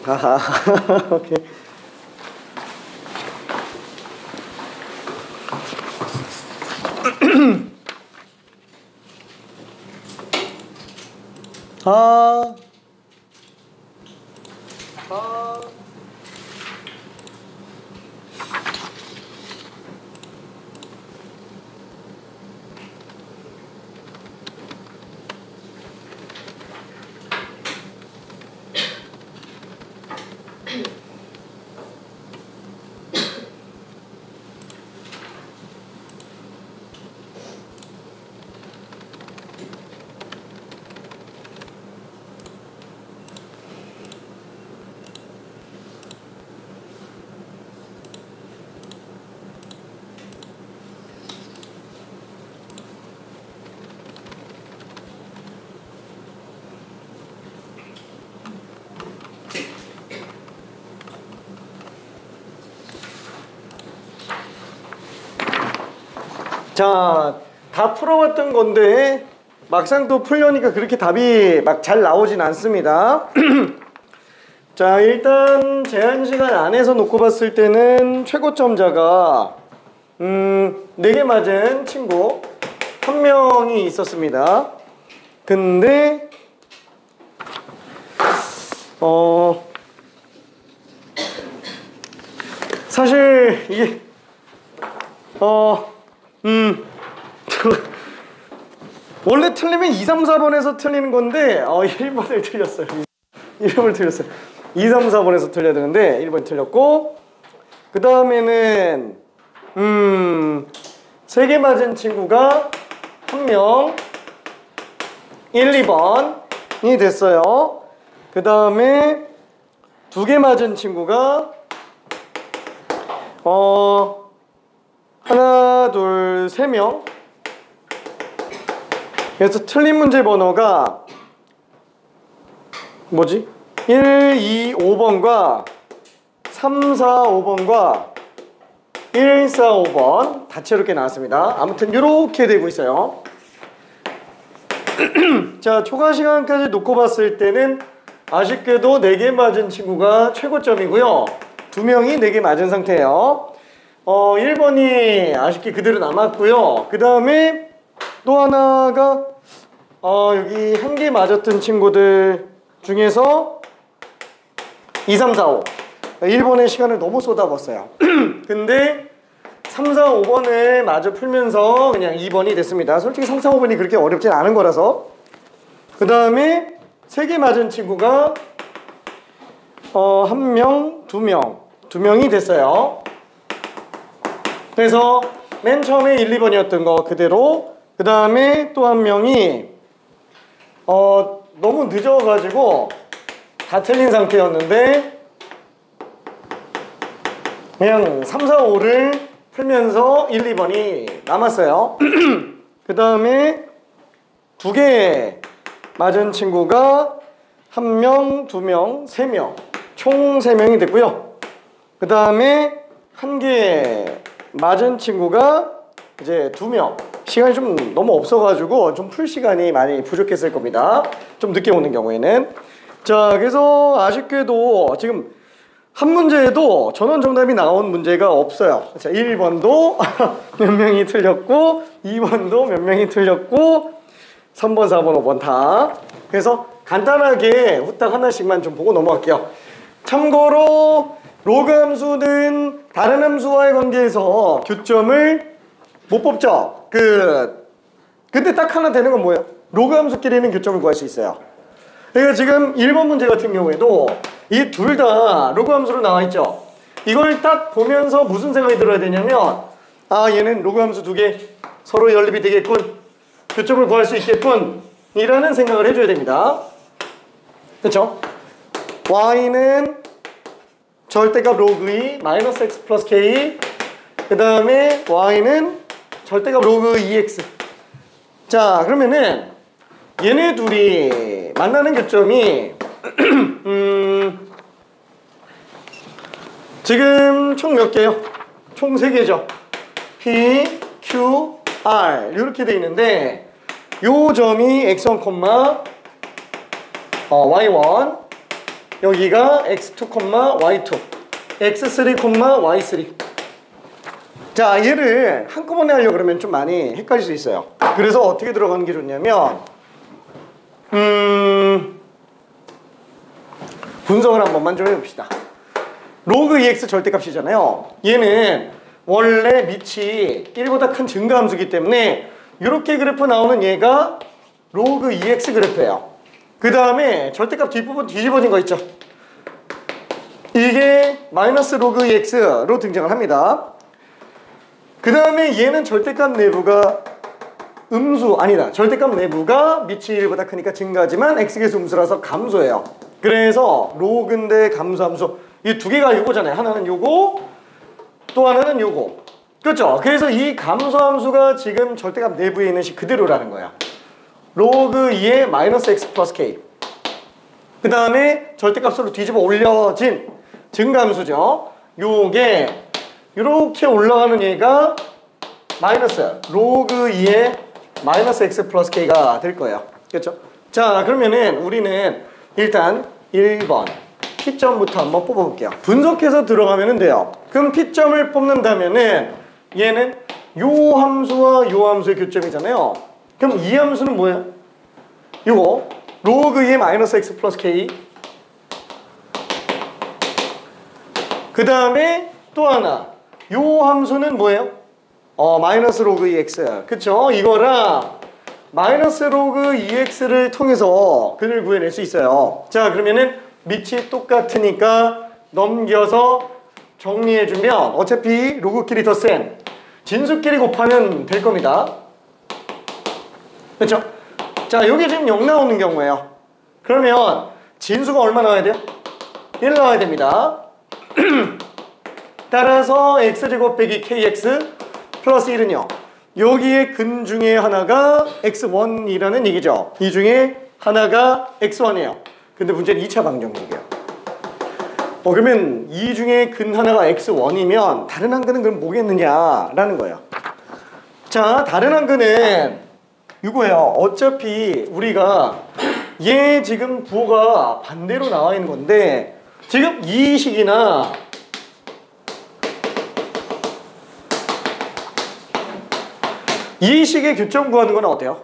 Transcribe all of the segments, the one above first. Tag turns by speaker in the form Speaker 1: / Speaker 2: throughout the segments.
Speaker 1: 하하. 오케이. 아. 아. 자, 다 풀어왔던 건데 막상 또 풀려니까 그렇게 답이 막 잘 나오진 않습니다. 자, 일단 제한시간 안에서 놓고 봤을 때는 최고점자가 4개 맞은 친구 1명이 있었습니다. 근데 사실 이게 원래 틀리면 2, 3, 4번에서 틀리는 건데 1번을 틀렸어요. 1번을 틀렸어요. 2, 3, 4번에서 틀려야 되는데 1번 틀렸고, 그 다음에는 3개 맞은 친구가 1명 1, 2번이 됐어요. 그 다음에 2개 맞은 친구가 하나, 둘, 3명. 그래서 틀린 문제 번호가 뭐지? 1, 2, 5번과 3, 4, 5번과 1, 4, 5번 다채롭게 나왔습니다. 아무튼 이렇게 되고 있어요. 자, 초과 시간까지 놓고 봤을 때는 아쉽게도 4개 맞은 친구가 최고점이고요. 2명이 4개 맞은 상태예요. 1번이 아쉽게 그대로 남았고요. 그 다음에 또 하나가 여기 1개 맞았던 친구들 중에서 2, 3, 4, 5 1번의 시간을 너무 쏟아붓었어요. 근데 3, 4, 5번을 마저 풀면서 그냥 2번이 됐습니다. 솔직히 3, 4, 5번이 그렇게 어렵진 않은 거라서. 그 다음에 3개 맞은 친구가 1명, 2명 2명이 됐어요. 그래서 맨 처음에 1, 2번이었던 거 그대로, 그 다음에 또 1명이 너무 늦어가지고 다 틀린 상태였는데 그냥 3, 4, 5를 풀면서 1, 2번이 남았어요. 그 다음에 2개 맞은 친구가 1명, 2명, 3명 총 3명이 됐고요. 그 다음에 1개 맞은 친구가 이제 2명. 시간이 좀 너무 없어가지고 좀 풀 시간이 많이 부족했을 겁니다. 좀 늦게 오는 경우에는. 자, 그래서 아쉽게도 지금 한 문제에도 전원 정답이 나온 문제가 없어요. 자, 1번도 몇 명이 틀렸고 2번도 몇 명이 틀렸고 3번, 4번, 5번 다. 그래서 간단하게 후딱 하나씩만 좀 보고 넘어갈게요. 참고로 로그 함수는 다른 함수와의 관계에서 교점을 못 뽑죠. 근데 딱 하나 되는 건 뭐예요? 로그 함수끼리는 교점을 구할 수 있어요. 그러니까 지금 1번 문제 같은 경우에도 이 둘 다 로그 함수로 나와 있죠. 이걸 딱 보면서 무슨 생각이 들어야 되냐면, 아, 얘는 로그 함수 2개 서로 연립이 되겠군, 교점을 구할 수 있겠군 이라는 생각을 해줘야 됩니다. 그렇죠? y는 절대값 로그 2 마이너스 x 플러스 k, 그 다음에 y는 절대값 로그 2x. 자, 그러면은 얘네 둘이 만나는 교점이 지금 총 몇 개요? 총 3개죠. P, Q, R 이렇게 돼 있는데 요 점이 x1, y1, 여기가 x2, y2, x3, y3. 자, 얘를 한꺼번에 하려고 그러면 좀 많이 헷갈릴 수 있어요. 그래서 어떻게 들어가는 게 좋냐면 분석을 한 번만 좀 해봅시다. 로그 EX 절대값이잖아요. 얘는 원래 밑이 1보다 큰 증가함수이기 때문에 이렇게 그래프 나오는 얘가 로그 EX 그래프예요. 그 다음에 절대값 뒷부분 뒤집어진 거 있죠. 이게 마이너스 로그 EX로 등장을 합니다. 그 다음에 얘는 절대값 내부가 절대값 내부가 밑이 1보다 크니까 증가하지만 X계수 음수라서 감소해요. 그래서 로그인데 감소함수, 이 두 개가 요거잖아요. 하나는 요거, 또 하나는 요거. 그렇죠? 그래서 이 감소함수가 지금 절대값 내부에 있는 식 그대로라는 거야. 로그 2의 마이너스 x 플러스 k. 그 다음에 절대값으로 뒤집어 올려진 증가함수죠. 요게 이렇게 올라가는 얘가 마이너스 로그 2의 마이너스 x 플러스 k가 될 거예요. 그렇죠? 자, 그러면은 우리는 일단 1번 P점부터 한번 뽑아볼게요. 분석해서 들어가면 돼요. 그럼 P점을 뽑는다면은 얘는 요 함수와 요 함수의 교점이잖아요. 그럼 이 함수는 뭐예요? 요거 로그 2의 마이너스 x 플러스 k. 그 다음에 또 하나 요 함수는 뭐예요? 마이너스 로그 2x. 그쵸? 이거랑 마이너스 로그 2x를 통해서 근을 구해낼 수 있어요. 자, 그러면은 밑이 똑같으니까 넘겨서 정리해주면 어차피 로그끼리 더 센 진수끼리 곱하면 될 겁니다. 그렇죠? 자, 여기 지금 0 나오는 경우예요. 그러면 진수가 얼마 나와야 돼요? 1 나와야 됩니다. 따라서 x제곱 빼기 kx 플러스 1은요. 여기에 근 중에 하나가 x1이라는 얘기죠. 이 중에 하나가 x1이에요. 근데 문제는 2차 방정식이에요. 그러면 이 중에 근 하나가 x1이면 다른 한 근은 그럼 뭐겠느냐라는 거예요. 자, 다른 한 근은 이거예요. 어차피 우리가 얘 지금 부호가 반대로 나와 있는 건데 지금 이 식이나 이 식의 교점 구하는 건 어때요?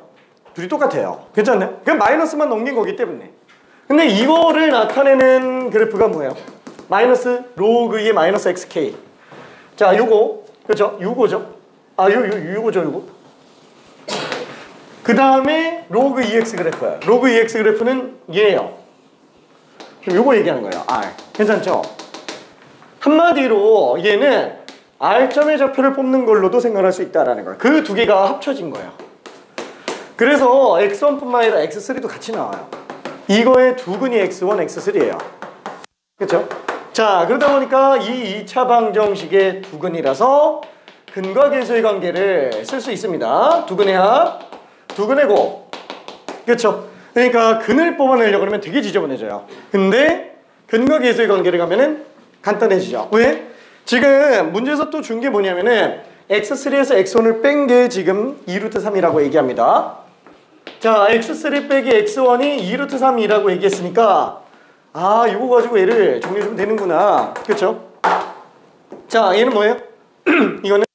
Speaker 1: 둘이 똑같아요. 괜찮나요? 그냥 마이너스만 넘긴 거기 때문에. 근데 이거를 나타내는 그래프가 뭐예요? 마이너스 로그 2의 마이너스 xk. 자, 요거 그렇죠? 요거죠? 요거죠, 요거. 그 다음에 로그 2x 그래프예요. 로그 2x 그래프는 얘예요. 그럼 요거 얘기하는 거예요. R. 괜찮죠? 한마디로 얘는 R점의 좌표를 뽑는 걸로도 생각할 수 있다라는 거예요. 그 두 개가 합쳐진 거예요. 그래서 x1뿐만 아니라 x3도 같이 나와요. 이거의 두 근이 x1, x3예요. 그렇죠? 자, 그러다 보니까 이 2차 방정식의 두 근이라서 근과 계수의 관계를 쓸 수 있습니다. 두 근의 합, 두 근의 곱. 그렇죠? 그러니까 근을 뽑아내려고 하면 되게 지저분해져요. 근데 근과 계수의 관계를 가면은 간단해지죠. 왜? 지금 문제에서 또 준 게 뭐냐면은 x3에서 x1을 뺀 게 지금 2루트 3이라고 얘기합니다. 자, x3 빼기 x1이 2루트 3이라고 얘기했으니까 이거 가지고 얘를 정리해주면 되는구나. 그렇죠? 자, 얘는 뭐예요? 이거는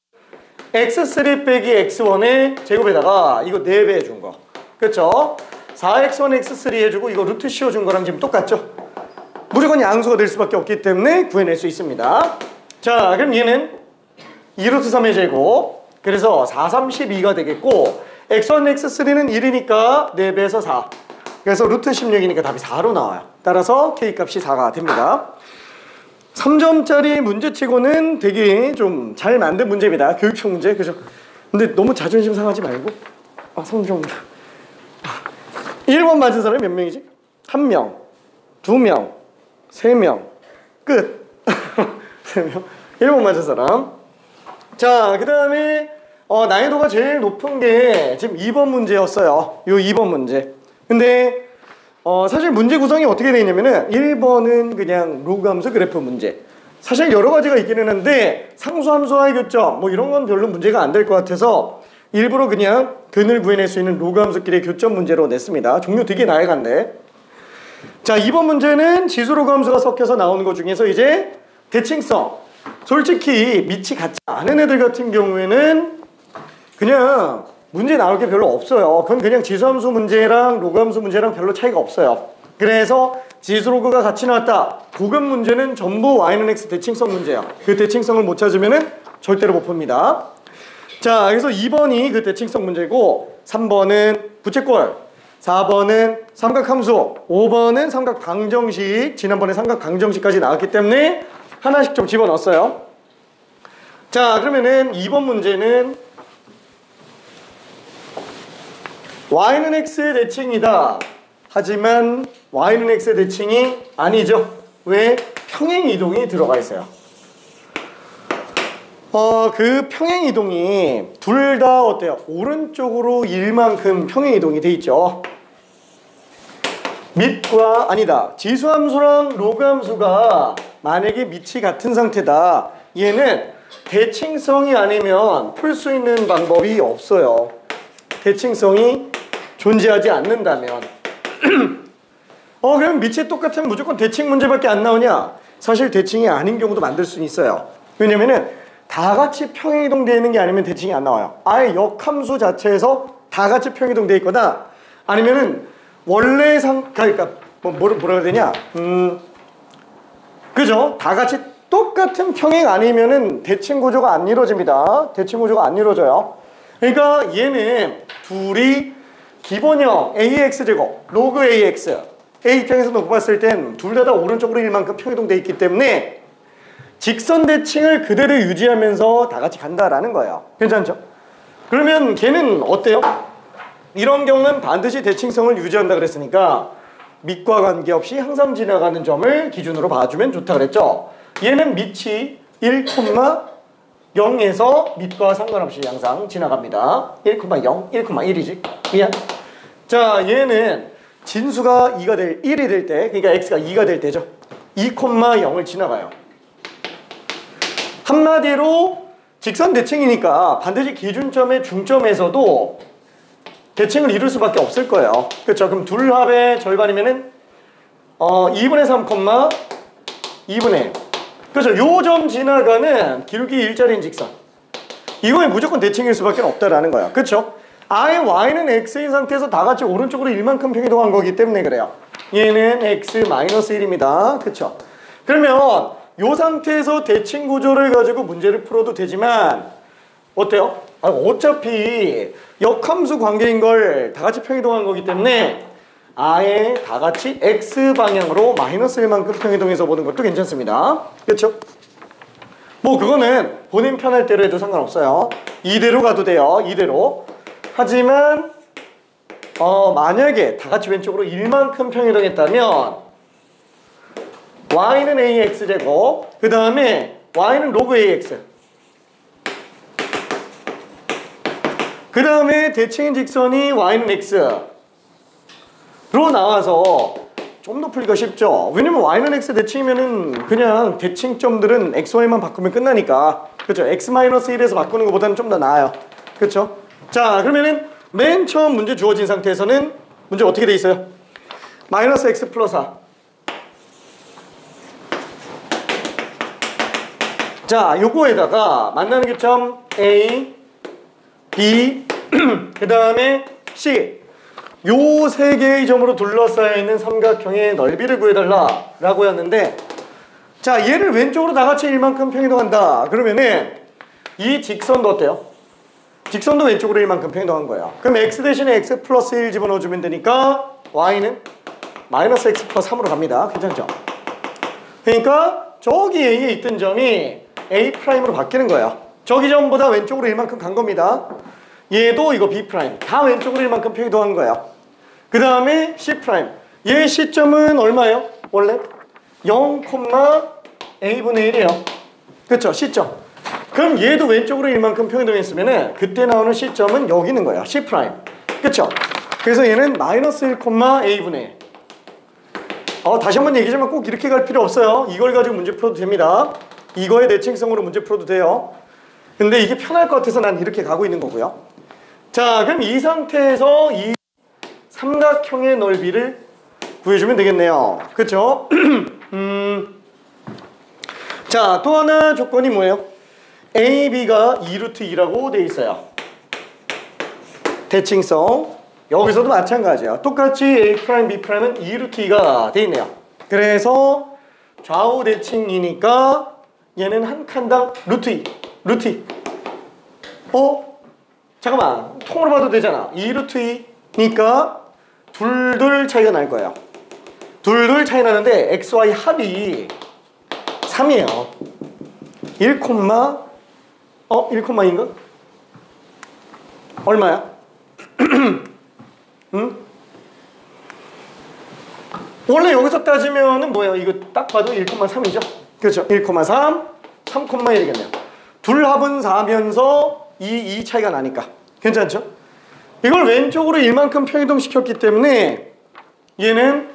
Speaker 1: x3 빼기 x1의 제곱에다가 이거 4배 해준 거. 그렇죠? 4x1 x3 해주고 이거 루트 씌워준 거랑 지금 똑같죠? 무조건 양수가 될 수밖에 없기 때문에 구해낼 수 있습니다. 자, 그럼 얘는 2루트 3의 제곱. 그래서 4, 32가 되겠고 x1, x3는 1이니까 4배에서 4. 그래서 루트 16이니까 답이 4로 나와요. 따라서 K값이 4가 됩니다. 3점짜리 문제치고는 되게 좀 잘 만든 문제입니다. 교육형 문제. 그죠? 근데 너무 자존심 상하지 말고 3점. 1번 맞은 사람이 몇 명이지? 1명, 2명, 3명. 끝. 3명. 1번 맞은 사람. 자, 그 다음에 난이도가 제일 높은 게 지금 2번 문제였어요. 요 2번 문제. 근데 사실 문제 구성이 어떻게 되어 있냐면은 1번은 그냥 로그 함수 그래프 문제. 사실 여러 가지가 있기는 한데 상수함수와의 교점 뭐 이런 건 별로 문제가 안 될 것 같아서 일부러 그냥 근을 구해낼 수 있는 로그 함수끼리의 교점 문제로 냈습니다. 종류 되게 다양한데 자, 이번 문제는 지수로그 함수가 섞여서 나오는 것 중에서 이제 대칭성. 솔직히 밑이 같지 않은 애들 같은 경우에는 그냥 문제 나올 게 별로 없어요. 그건 그냥 지수함수 문제랑 로그함수 문제랑 별로 차이가 없어요. 그래서 지수로그가 같이 나왔다. 고급 문제는 전부 y는 x 대칭성 문제예요. 그 대칭성을 못 찾으면 절대로 못 풉니다. 자, 그래서 2번이 그 대칭성 문제고 3번은 부채꼴, 4번은 삼각함수, 5번은 삼각방정식. 지난번에 삼각방정식까지 나왔기 때문에 하나씩 좀 집어넣었어요. 자, 그러면은 2번 문제는 y는 x의 대칭이다. 하지만 y는 x의 대칭이 아니죠. 왜? 평행이동이 들어가 있어요. 그 평행이동이 둘 다 어때요? 오른쪽으로 1만큼 평행이동이 돼 있죠. 밑과 아니다. 지수함수랑 로그함수가 만약에 밑이 같은 상태다. 얘는 대칭성이 아니면 풀 수 있는 방법이 없어요. 대칭성이 존재하지 않는다면 그럼 밑이 똑같으면 무조건 대칭 문제밖에 안 나오냐? 사실 대칭이 아닌 경우도 만들 수 있어요. 왜냐면은 다 같이 평행이동 되어 있는 게 아니면 대칭이 안 나와요. 아예 역함수 자체에서 다 같이 평행이동 되어 있거나 아니면은 원래 그러니까 뭐라 해야 되냐? 그죠? 다 같이 똑같은 평행 아니면은 대칭 구조가 안 이루어집니다. 대칭 구조가 안 이루어져요. 그러니까 얘는 둘이 기본형 AX제곱, 로그 AX A 입장에서 놓고 봤을 땐 둘 다 오른쪽으로 1만큼 평행이동 되어 있기 때문에 직선 대칭을 그대로 유지하면서 다 같이 간다라는 거예요. 괜찮죠? 그러면 걔는 어때요? 이런 경우는 반드시 대칭성을 유지한다 그랬으니까 밑과 관계없이 항상 지나가는 점을 기준으로 봐주면 좋다 그랬죠? 얘는 밑이 1,0에서 밑과 상관없이 항상 지나갑니다. 1,0, 1,1이지. 미안. 자, 얘는 진수가 1이 될 때, 그러니까 x가 2가 될 때죠. 2,0을 지나가요. 한마디로 직선 대칭이니까 반드시 기준점의 중점에서도 대칭을 이룰 수밖에 없을 거예요. 그렇죠? 그럼 둘 합의 절반이면은 2분의 3, 2분의 1. 그렇죠? 요 점 지나가는 기울기 일자리인 직선. 이거에 무조건 대칭일 수밖에 없다라는 거야. 그렇죠? 아예 y는 x인 상태에서 다 같이 오른쪽으로 1만큼 평행이동한 거기 때문에 그래요. 얘는 x-1입니다. 그렇죠? 그러면 요 상태에서 대칭 구조를 가지고 문제를 풀어도 되지만 어때요? 어차피 역함수 관계인 걸 다 같이 평행이동한 거기 때문에 아예 다 같이 x방향으로 -1만큼 평행이동해서 보는 것도 괜찮습니다. 그렇죠? 뭐 그거는 본인 편할 대로 해도 상관없어요. 이대로 가도 돼요. 이대로. 하지만 만약에 다 같이 왼쪽으로 1만큼 평행이동했다면 y는 ax제곱, 그 다음에 y는 로그 ax, 그 다음에 대칭인 직선이 y는 x로 나와서 좀 더 풀기가 쉽죠. 왜냐면 y는 x 대칭이면은 그냥 대칭점들은 x, y만 바꾸면 끝나니까. 그렇죠? x-1에서 바꾸는 것보다는 좀 더 나아요. 그렇죠? 자, 그러면은 맨 처음 문제 주어진 상태에서는 문제 어떻게 돼 있어요? -x 플러스 4. 자, 요거에다가 만나는 교점 A, B, 그 다음에 C, 요 세 개의 점으로 둘러싸여 있는 삼각형의 넓이를 구해달라 라고 했는데, 자, 얘를 왼쪽으로 나같이 1만큼 평행이동한다 그러면은 이 직선도 어때요? 직선도 왼쪽으로 1만큼 평행이동한 거예요. 그럼 x 대신에 x 플러스 1 집어넣어주면 되니까 y는 -x 플러스 3으로 갑니다. 괜찮죠? 그러니까 저기 A에 있던 점이 A'로 바뀌는 거예요. 저기 점보다 왼쪽으로 1만큼 간 겁니다. 얘도 이거 B'. 다 왼쪽으로 1만큼 평행이동한 거예요. 그 다음에 C'. 얘 시점은 얼마예요? 원래 0,A분의 1이에요. 그쵸? 시점. 그럼 얘도 왼쪽으로 1만큼 평행이동했으면은 그때 나오는 시점은 여기 있는 거예요. C'. 그쵸? 그래서 얘는 -1,A분의 1. 다시 한번 얘기하지만 꼭 이렇게 갈 필요 없어요. 이걸 가지고 문제 풀어도 됩니다. 이거의 대칭성으로 문제 풀어도 돼요. 근데 이게 편할 것 같아서 난 이렇게 가고 있는 거고요. 자, 그럼 이 상태에서 이 삼각형의 넓이를 구해주면 되겠네요. 그쵸? 자, 또 하나 조건이 뭐예요? A, B가 2루트 2라고 돼 있어요. 대칭성. 여기서도 마찬가지야. 똑같이 A', B'은 2루트 2가 돼 있네요. 그래서 좌우 대칭이니까 얘는 한 칸당 루트 2. 루트 2. 잠깐만. 통으로 봐도 되잖아. 2루트 2니까 둘 차이가 날 거예요. 둘 차이 나는데 XY 합이 3이에요. 1, 1,2인가? 얼마야? 응? 원래 여기서 따지면은 뭐예요? 이거 딱 봐도 1,3이죠? 그렇죠? 1,3, 3,1이겠네요. 둘 합은 4면서 이 차이가 나니까. 괜찮죠? 이걸 왼쪽으로 이만큼 평이동시켰기 때문에 얘는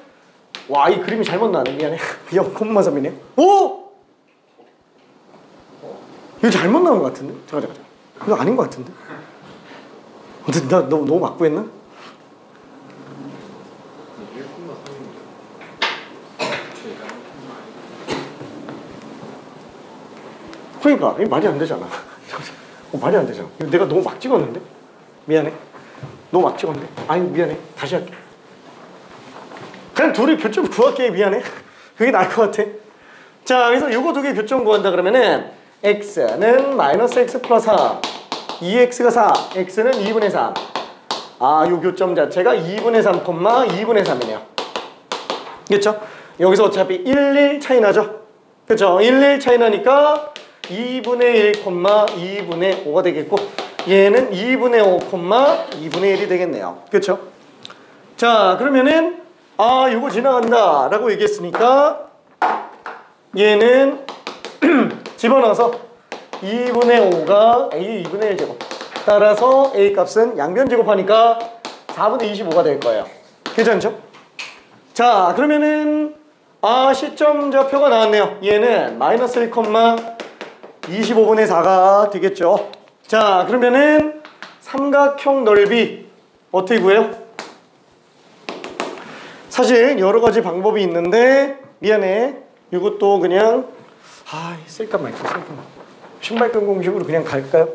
Speaker 1: 와, 이 그림이 잘못 나네. 미안해. 0,3이네. 오! 이거 잘못 나온 것 같은데? 잠깐. 이거 아닌 것 같은데? 근데 나 너무 맞고 했나? 그러니까 이게 말이 안 되잖아. 말이 안 되잖아. 이거 내가 너무 막 찍었는데? 미안해. 너무 막 찍었는데? 아니 미안해. 다시 할게. 그냥 둘이 교점 구할게. 미안해. 그게 나을 것 같아. 자, 그래서 요거 두 개 교점 구한다 그러면은 x는 마이너스 x 플러스 3, 2x가 4, x는 2분의 3. 요 교점 자체가 2분의 3, 2분의 3이네요. 그렇죠? 여기서 어차피 1 차이 나죠? 그렇죠? 1 차이 나니까 2분의 1, 2분의 5가 되겠고 얘는 2분의 5, 2분의 1이 되겠네요. 그렇죠? 자, 그러면은 요거 지나간다 라고 얘기했으니까 얘는 집어넣어서 2분의 5가 A 2분의 1제곱. 따라서 A 값은 양변 제곱하니까 4분의 25가 될 거예요. 괜찮죠? 자, 그러면은 시점 좌표가 나왔네요. 얘는 마이너스 1, 25분의 4가 되겠죠. 자, 그러면은 삼각형 넓이 어떻게 구해요? 사실 여러 가지 방법이 있는데 미안해. 이것도 그냥 쓸까 말까. 신발끈 공식으로 그냥 갈까요?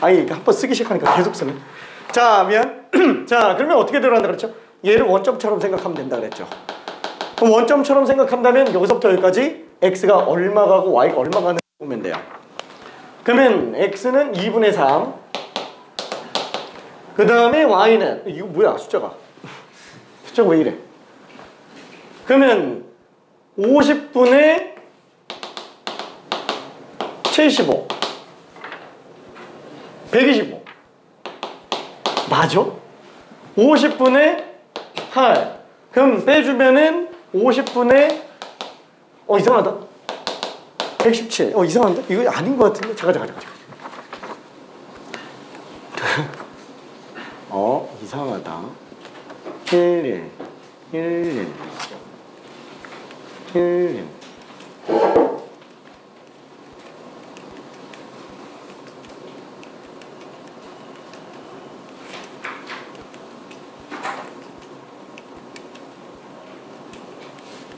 Speaker 1: 한번 쓰기 시작하니까 계속 쓰네. 자, 미안. 자, 그러면 어떻게 들어간다 그랬죠? 얘를 원점처럼 생각하면 된다 그랬죠. 그럼 원점처럼 생각한다면 여기서부터 여기까지 x가 얼마 가고 y가 얼마 가는 보면 돼요. 그러면 x는 2분의 3. 그 다음에 y는 이거 뭐야 숫자가 왜 이래? 그러면 50분의 75 125 맞아? 50분의 8 그럼 빼주면은 50분의 이상하다 117 이상한데? 이거 아닌 것 같은데? 잠깐 이상하다 11 11 11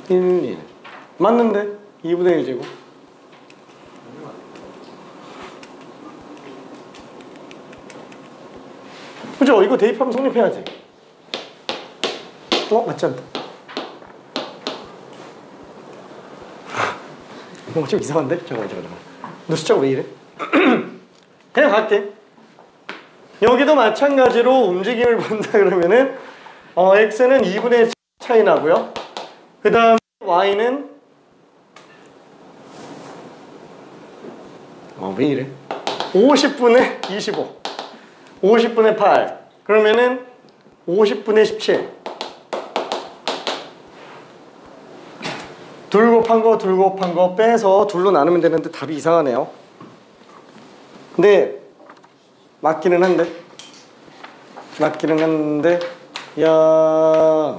Speaker 1: 11 맞는데? 2분의 1제곱 그죠? 이거 대입하면 성립해야지. 맞지 않다. 좀 이상한데? 잠깐만. 너 숫자가 왜 이래? 그냥 갈게. 여기도 마찬가지로 움직임을 본다 그러면은 x는 2분의 1 차이 나고요. 그 다음 y는 왜 이래? 50분의 25 50분의 8 그러면은 50분의 17 둘 곱한 거 빼서 둘로 나누면 되는데 답이 이상하네요. 근데 맞기는 한데 야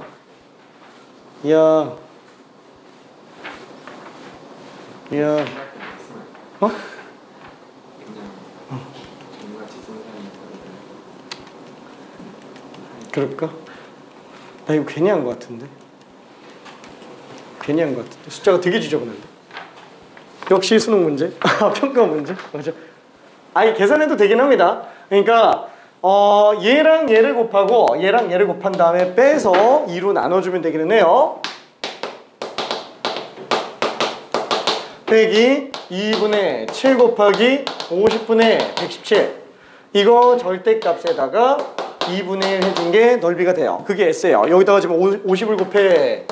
Speaker 1: 그럴까? 나 이거 괜히 한 것 같은데. 괜히 한 것 같은데. 숫자가 되게 지저분한데. 역시 수능 문제. 평가 문제. 맞아. 아니 계산해도 되긴 합니다. 그러니까 얘랑 얘를 곱하고 얘랑 얘를 곱한 다음에 빼서 2로 나눠주면 되기는 해요. 빼기 2분의 7 곱하기 50분의 117. 이거 절대값에다가 2분의 1 해준 게 넓이가 돼요. 그게 S예요. 여기다가 지금 50을 곱해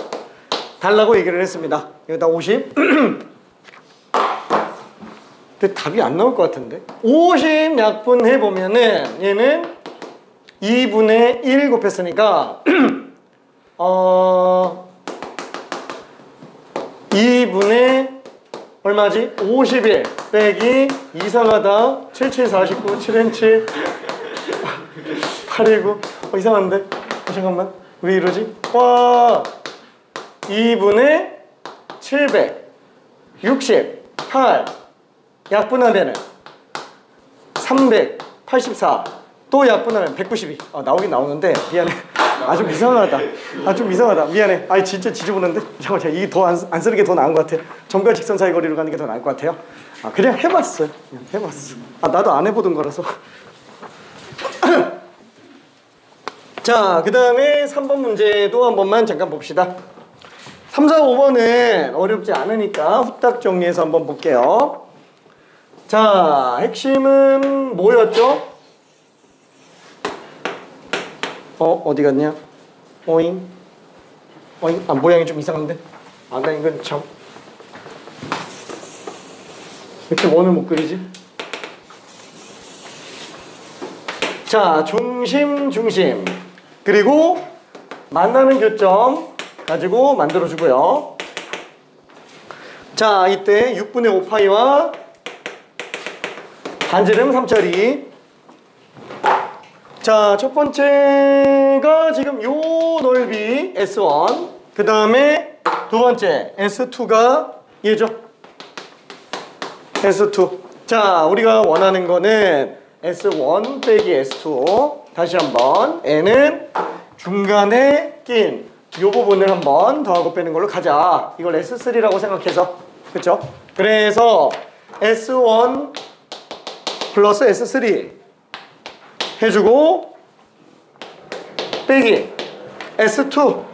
Speaker 1: 달라고 얘기를 했습니다. 여기다 50. 근데 답이 안 나올 것 같은데. 50 약분해보면은 얘는 2분의 1 곱했으니까 2분의 얼마지? 51 빼기 이상하다 7749 7N7 819 이상한데? 잠깐만 왜 이러지? 와 2분의 768 약분하면은 384 또 약분하면 192 나오긴 나오는데 미안해. 좀 이상하다. 좀 이상하다. 미안해. 진짜 지저분한데? 잠깐만 이게 더 안 쓰는 게 더 나은 것 같아. 점과 직선 사이 거리로 가는 게 더 나을 것 같아요. 그냥 해봤어요. 그냥 해봤어. 나도 안 해보던 거라서. 자, 그 다음에 3번 문제도 한 번만 잠깐 봅시다. 3, 4, 5번은 어렵지 않으니까 후딱 정리해서 한번 볼게요. 자, 핵심은 뭐였죠? 어디 갔냐? 오잉? 모양이 좀 이상한데? 나 이건 참. 왜 이렇게 원을 못 그리지? 자, 중심. 그리고 만나는 교점 가지고 만들어주고요. 자, 이때 6분의 5파이와 반지름 3짜리. 자, 첫 번째가 지금 요 넓이 S1. 그 다음에 두 번째 S2가 얘죠. S2. 자, 우리가 원하는 거는 S1 빼기 S2. 다시 한번 N은 중간에 낀 요 부분을 한번 더하고 빼는 걸로 가자. 이걸 S3라고 생각해서. 그쵸? 그래서 S1 플러스 S3 해주고 빼기 S2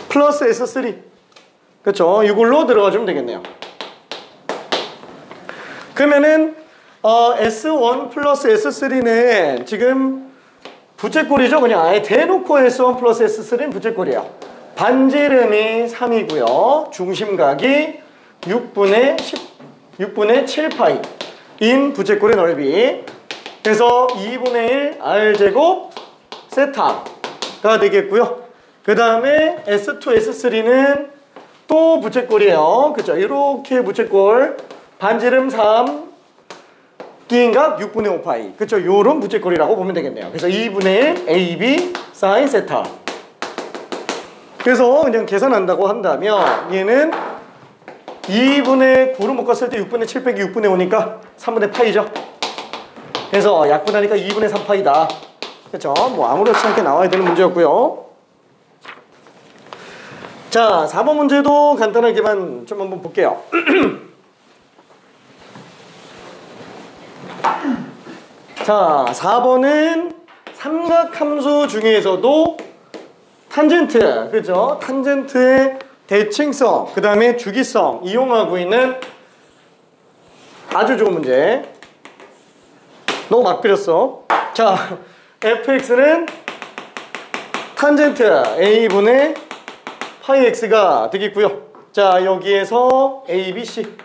Speaker 1: 플러스 S3. 그쵸? 이걸로 들어가주면 되겠네요. 그러면은 S1 플러스 S3는 지금 부채꼴이죠. 그냥 아예 대놓고 S1 플러스 S3는 부채꼴이에요. 반지름이 3이고요. 중심각이 6분의 7파이 인 부채꼴의 넓이. 그래서 2분의 1 R제곱 세타가 되겠고요. 그 다음에 S2, S3는 또 부채꼴이에요. 그죠? 이렇게 부채꼴. 반지름 3, 끼인각 6분의 5파이. 그쵸? 요런 부채꼴이라고 보면 되겠네요. 그래서 2분의 1 AB 사인 세타. 그래서 그냥 계산한다고 한다면 얘는 2분의 9로 묶었을 때 6분의 7 빼기 6분의 5니까 3분의 파이죠. 그래서 약분하니까 2분의 3파이다. 그쵸? 아무렇지 않게 나와야 되는 문제였고요. 자, 4번 문제도 간단하게만 좀 한번 볼게요. 자, 4번은 삼각함수 중에서도 탄젠트, 그죠? 탄젠트의 대칭성, 그 다음에 주기성 이용하고 있는 아주 좋은 문제. 너무 막 그렸어. 자, fx는 탄젠트 a분의 파이 x가 되겠고요. 자, 여기에서 a, b, c.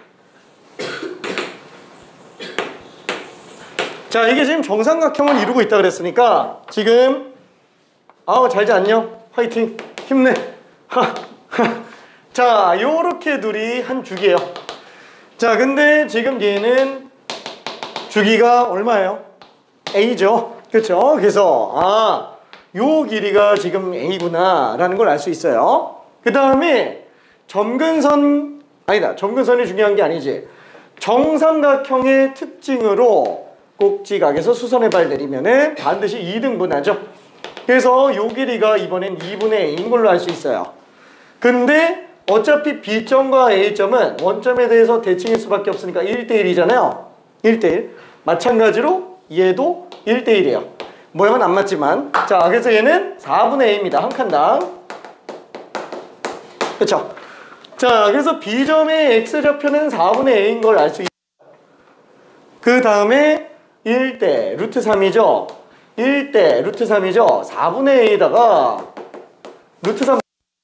Speaker 1: 자, 이게 지금 정삼각형을 이루고 있다 그랬으니까 지금 잘 잤냐? 화이팅! 힘내! 자, 요렇게 둘이 한 주기예요. 자, 근데 지금 얘는 주기가 얼마예요? a죠. 그렇죠? 그래서 요 길이가 지금 a구나 라는 걸 알 수 있어요. 그 다음에 점근선이 중요한 게 아니지. 정삼각형의 특징으로 꼭지각에서 수선의 발 내리면은 반드시 2등분하죠. 그래서 요 길이가 이번엔 2분의 A인 걸로 알 수 있어요. 근데 어차피 B점과 A점은 원점에 대해서 대칭일 수밖에 없으니까 1대1이잖아요. 1대1. 마찬가지로 얘도 1대1이에요. 모양은 안 맞지만. 자, 그래서 얘는 4분의 A입니다. 한 칸당. 그쵸? 자, 그래서 B점의 X좌표는 4분의 A인 걸 알 수 있어요. 그 다음에 1대 루트 3이죠. 1대 루트 3이죠. 4분의 A에다가 루트 3,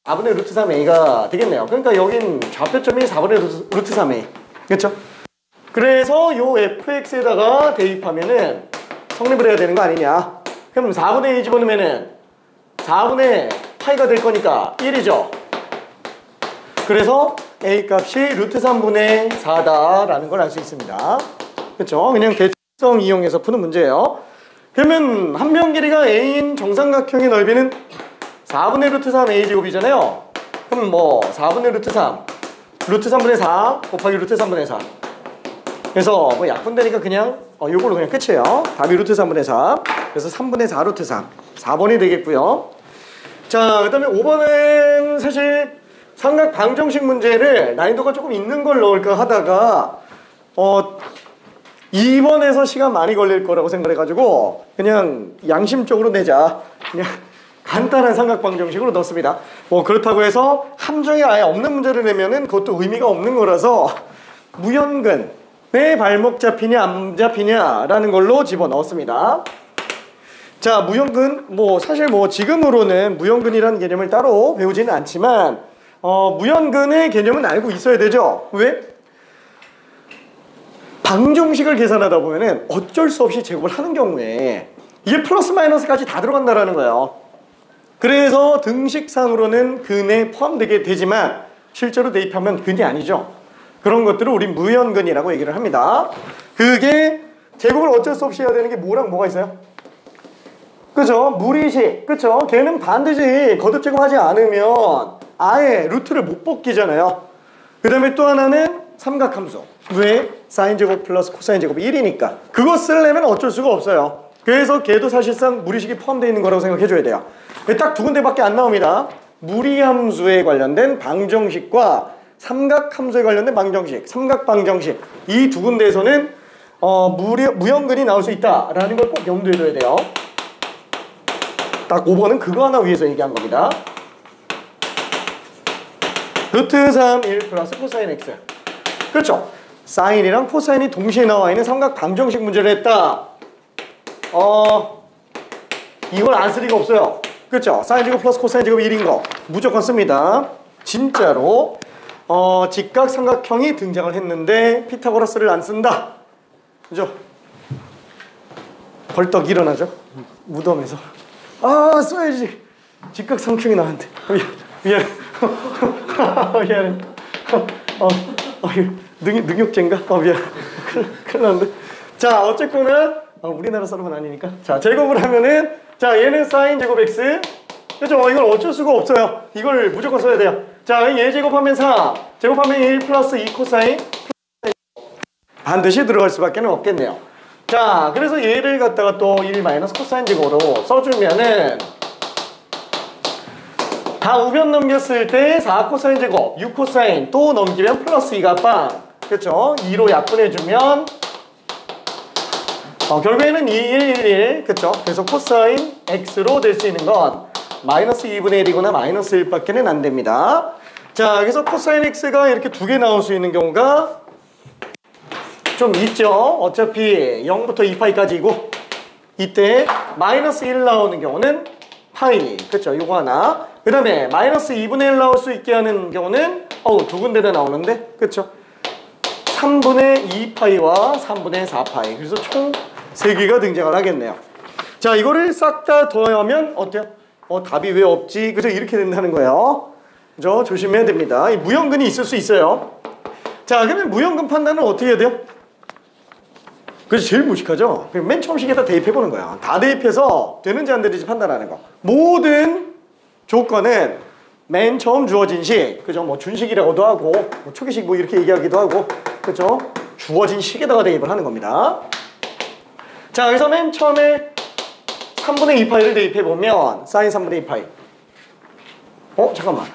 Speaker 1: 4분의 루트 3A가 되겠네요. 그러니까 여긴 좌표점이 4분의 루트 3A. 그렇죠? 그래서 요 fx에다가 대입하면은 성립을 해야 되는 거 아니냐. 그럼 4분의 A 집어넣으면은 4분의 파이가 될 거니까 1이죠. 그래서 A 값이 루트 3분의 4다라는 걸 알 수 있습니다. 그렇죠? 그냥 대칭성 이용해서 푸는 문제예요. 그러면 한 면 길이가 A인 정삼각형의 넓이는 4분의 루트 3 A제곱이잖아요. 그럼 뭐 4분의 루트 3 루트 3분의 4 곱하기 루트 3분의 4. 그래서 뭐 약분되니까 그냥 요걸로 그냥 끝이에요. 답이 루트 3분의 4. 그래서 3분의 4 루트 3. 4번이 되겠고요. 자, 그 다음에 5번은 사실 삼각 방정식 문제를 난이도가 조금 있는 걸 넣을까 하다가 2번에서 시간 많이 걸릴 거라고 생각해가지고 그냥 양심적으로 내자. 그냥 간단한 삼각방정식으로 넣습니다. 뭐 그렇다고 해서 함정이 아예 없는 문제를 내면은 그것도 의미가 없는 거라서 무연근의 발목 잡히냐 안 잡히냐라는 걸로 집어넣었습니다. 자, 무연근 뭐 사실 뭐 지금으로는 무연근이라는 개념을 따로 배우지는 않지만 무연근의 개념은 알고 있어야 되죠. 왜? 방정식을 계산하다 보면은 어쩔 수 없이 제곱을 하는 경우에 이게 플러스 마이너스까지 다 들어간다라는 거예요. 그래서 등식상으로는 근에 포함되게 되지만 실제로 대입하면 근이 아니죠. 그런 것들을 우리 무연근이라고 얘기를 합니다. 그게 제곱을 어쩔 수 없이 해야 되는 게 뭐랑 뭐가 있어요? 그죠? 무리식. 그죠? 걔는 반드시 거듭 제곱하지 않으면 아예 루트를 못 벗기잖아요. 그 다음에 또 하나는 삼각함수. 왜? 사인 제곱 플러스 코사인 제곱이 1이니까. 그거 쓰려면 어쩔 수가 없어요. 그래서 걔도 사실상 무리식이 포함되어 있는 거라고 생각해 줘야 돼요. 딱 두 군데밖에 안 나옵니다. 무리함수에 관련된 방정식과 삼각함수에 관련된 방정식, 삼각방정식. 이 두 군데에서는 무연근이 나올 수 있다라는 걸 꼭 염두에 둬야 돼요. 딱 5번은 그거 하나 위해서 얘기한 겁니다. 루트 3, 1 플러스 코사인 x. 그렇죠? 사인이랑 코사인이 동시에 나와 있는 삼각 방정식 문제를 했다. 이걸 안 쓸 리가 없어요. 그렇죠? 사인 제곱 플러스 코사인 제곱 1인 거 무조건 씁니다. 진짜로 직각 삼각형이 등장을 했는데 피타고라스를 안 쓴다. 그죠? 벌떡 일어나죠? 무덤에서. 써야지. 직각 삼각형이 나왔는데. 미안해. 미안해. 능욕죄인가? 미안해. 큰일 났는데. 자, 어쨌거나 우리나라 사람은 아니니까. 자, 제곱을 하면은 자, 얘는 사인 제곱 x. 그렇죠? 이걸 어쩔 수가 없어요. 이걸 무조건 써야 돼요. 자, 얘 제곱하면 4. 제곱하면 1 플러스 2 코사인. 반드시 들어갈 수밖에 없겠네요. 자, 그래서 얘를 갖다가 또 1 마이너스 코사인 제곱으로 써주면은 다 우변 넘겼을 때 4 코사인 제곱, 6 코사인 또 넘기면 플러스 2가 빵. 그렇죠? 2로 약분해주면 결국에는 2, 1, 1, 1. 그쵸? 그래서 코사인 x로 될 수 있는 건 마이너스 2분의 1이거나 마이너스 1밖에는 안 됩니다. 자, 그래서 코사인 x가 이렇게 두 개 나올 수 있는 경우가 좀 있죠. 어차피 0부터 2파이까지이고 이때 마이너스 1 나오는 경우는 파이. 그쵸? 요거 하나. 그 다음에 마이너스 2분의 1 나올 수 있게 하는 경우는 두 군데나 나오는데 그쵸? 3분의 2파이와 3분의 4파이. 그래서 총 3개가 등장을 하겠네요. 자, 이거를 싹 다 더하면 어때요? 답이 왜 없지? 그죠? 이렇게 된다는 거예요. 그죠? 조심해야 됩니다. 이 무연근이 있을 수 있어요. 자, 그러면 무연근 판단은 어떻게 해야 돼요? 그래서 제일 무식하죠? 맨 처음 식에다 대입해보는 거야. 다 대입해서 되는지 안 되는지 판단하는 거. 모든 조건은 맨 처음 주어진 식, 그죠? 뭐 준식이라고도 하고, 뭐 초기식 뭐 이렇게 얘기하기도 하고, 그죠? 주어진 식에다가 대입을 하는 겁니다. 자, 여기서 맨 처음에 3분의 2파이를 대입해보면 사인 3분의 2파이. 잠깐만.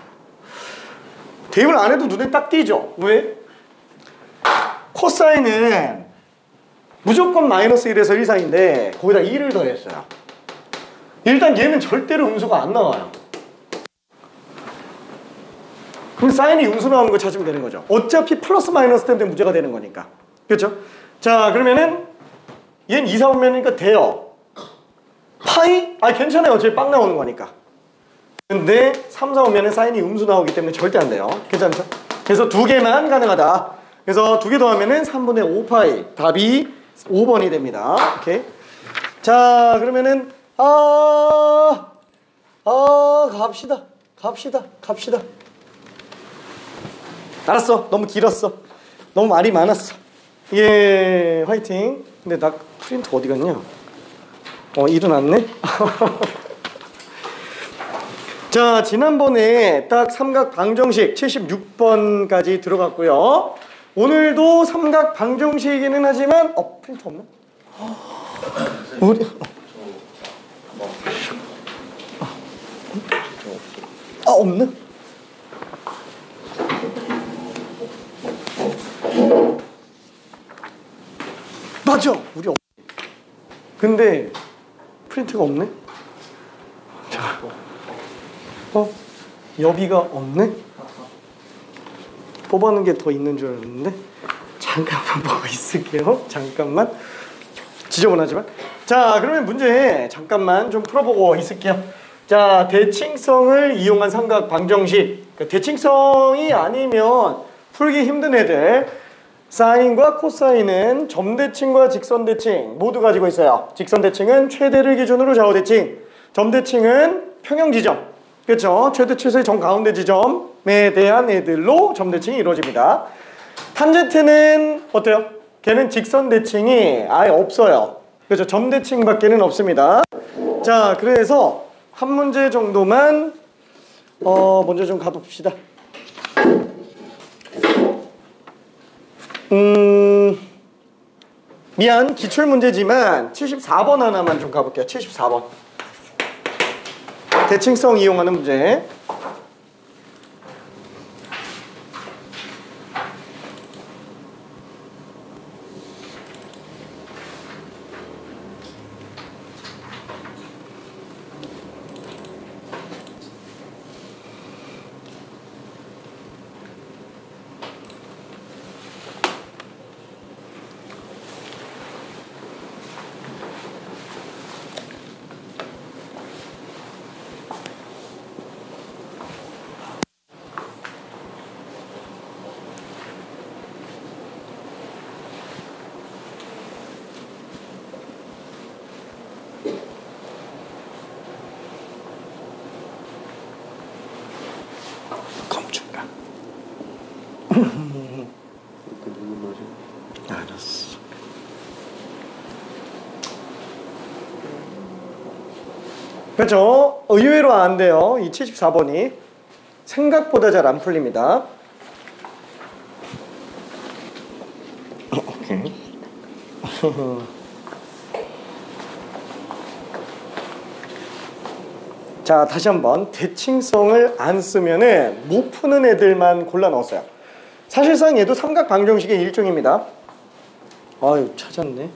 Speaker 1: 대입을 안 해도 눈에 딱 띄죠? 왜? 코사인은 무조건 마이너스 1에서 1 사이인데 거기다 2를 더했어요. 일단 얘는 절대로 음수가 안 나와요. 그럼 사인이 음수 나오는 거 찾으면 되는 거죠. 어차피 플러스 마이너스 때문에 문제가 되는 거니까. 그렇죠? 자, 그러면은 얘는 2, 4 오면이니까 돼요. 파이? 괜찮아요. 어차피 빵 나오는 거니까. 근데 3, 4 오면은 사인이 음수 나오기 때문에 절대 안 돼요. 괜찮죠? 그래서 두 개만 가능하다. 그래서 두 개 더하면은 3분의 5파이. 답이 5번이 됩니다. 오케이. 자, 그러면은 갑시다. 알았어. 너무 길었어. 너무 말이 많았어. 예, 화이팅. 근데 나 프린트 어디 갔냐? 일어났네? 자, 지난번에 딱 삼각 방정식 76번까지 들어갔고요. 오늘도 삼각 방정식이기는 하지만 프린트 없나? 우리 없나? 맞아! 우리 근데 프린트가 없네? 자, 여비가 없네? 뽑아놓은 게 더 있는 줄 알았는데 잠깐만 보고 있을게요. 잠깐만. 지저분하지만. 자, 그러면 문제 잠깐만 좀 풀어보고 있을게요. 자, 대칭성을 이용한 삼각 방정식. 그러니까 대칭성이 아니면 풀기 힘든 애들, 사인과 코사인은 점대칭과 직선대칭 모두 가지고 있어요. 직선대칭은 최대를 기준으로 좌우대칭, 점대칭은 평형지점, 그렇죠? 최대 최소의 정가운데 지점에 대한 애들로 점대칭이 이루어집니다. 탄젠트는 어때요? 걔는 직선대칭이 아예 없어요. 그렇죠? 점대칭밖에는 없습니다. 자, 그래서 한 문제 정도만 먼저 좀 가봅시다. 미안, 기출문제지만 74번 하나만 좀 가볼게요. 74번. 대칭성 이용하는 문제. 검증가. 알았어. 그렇죠? 의외로 안 돼요. 이 74번이 생각보다 잘 안 풀립니다. 오케이. 자, 다시 한번 대칭성을 안 쓰면은 못 푸는 애들만 골라 넣었어요. 사실상 얘도 삼각 방정식의 일종입니다. 아유, 찾았네.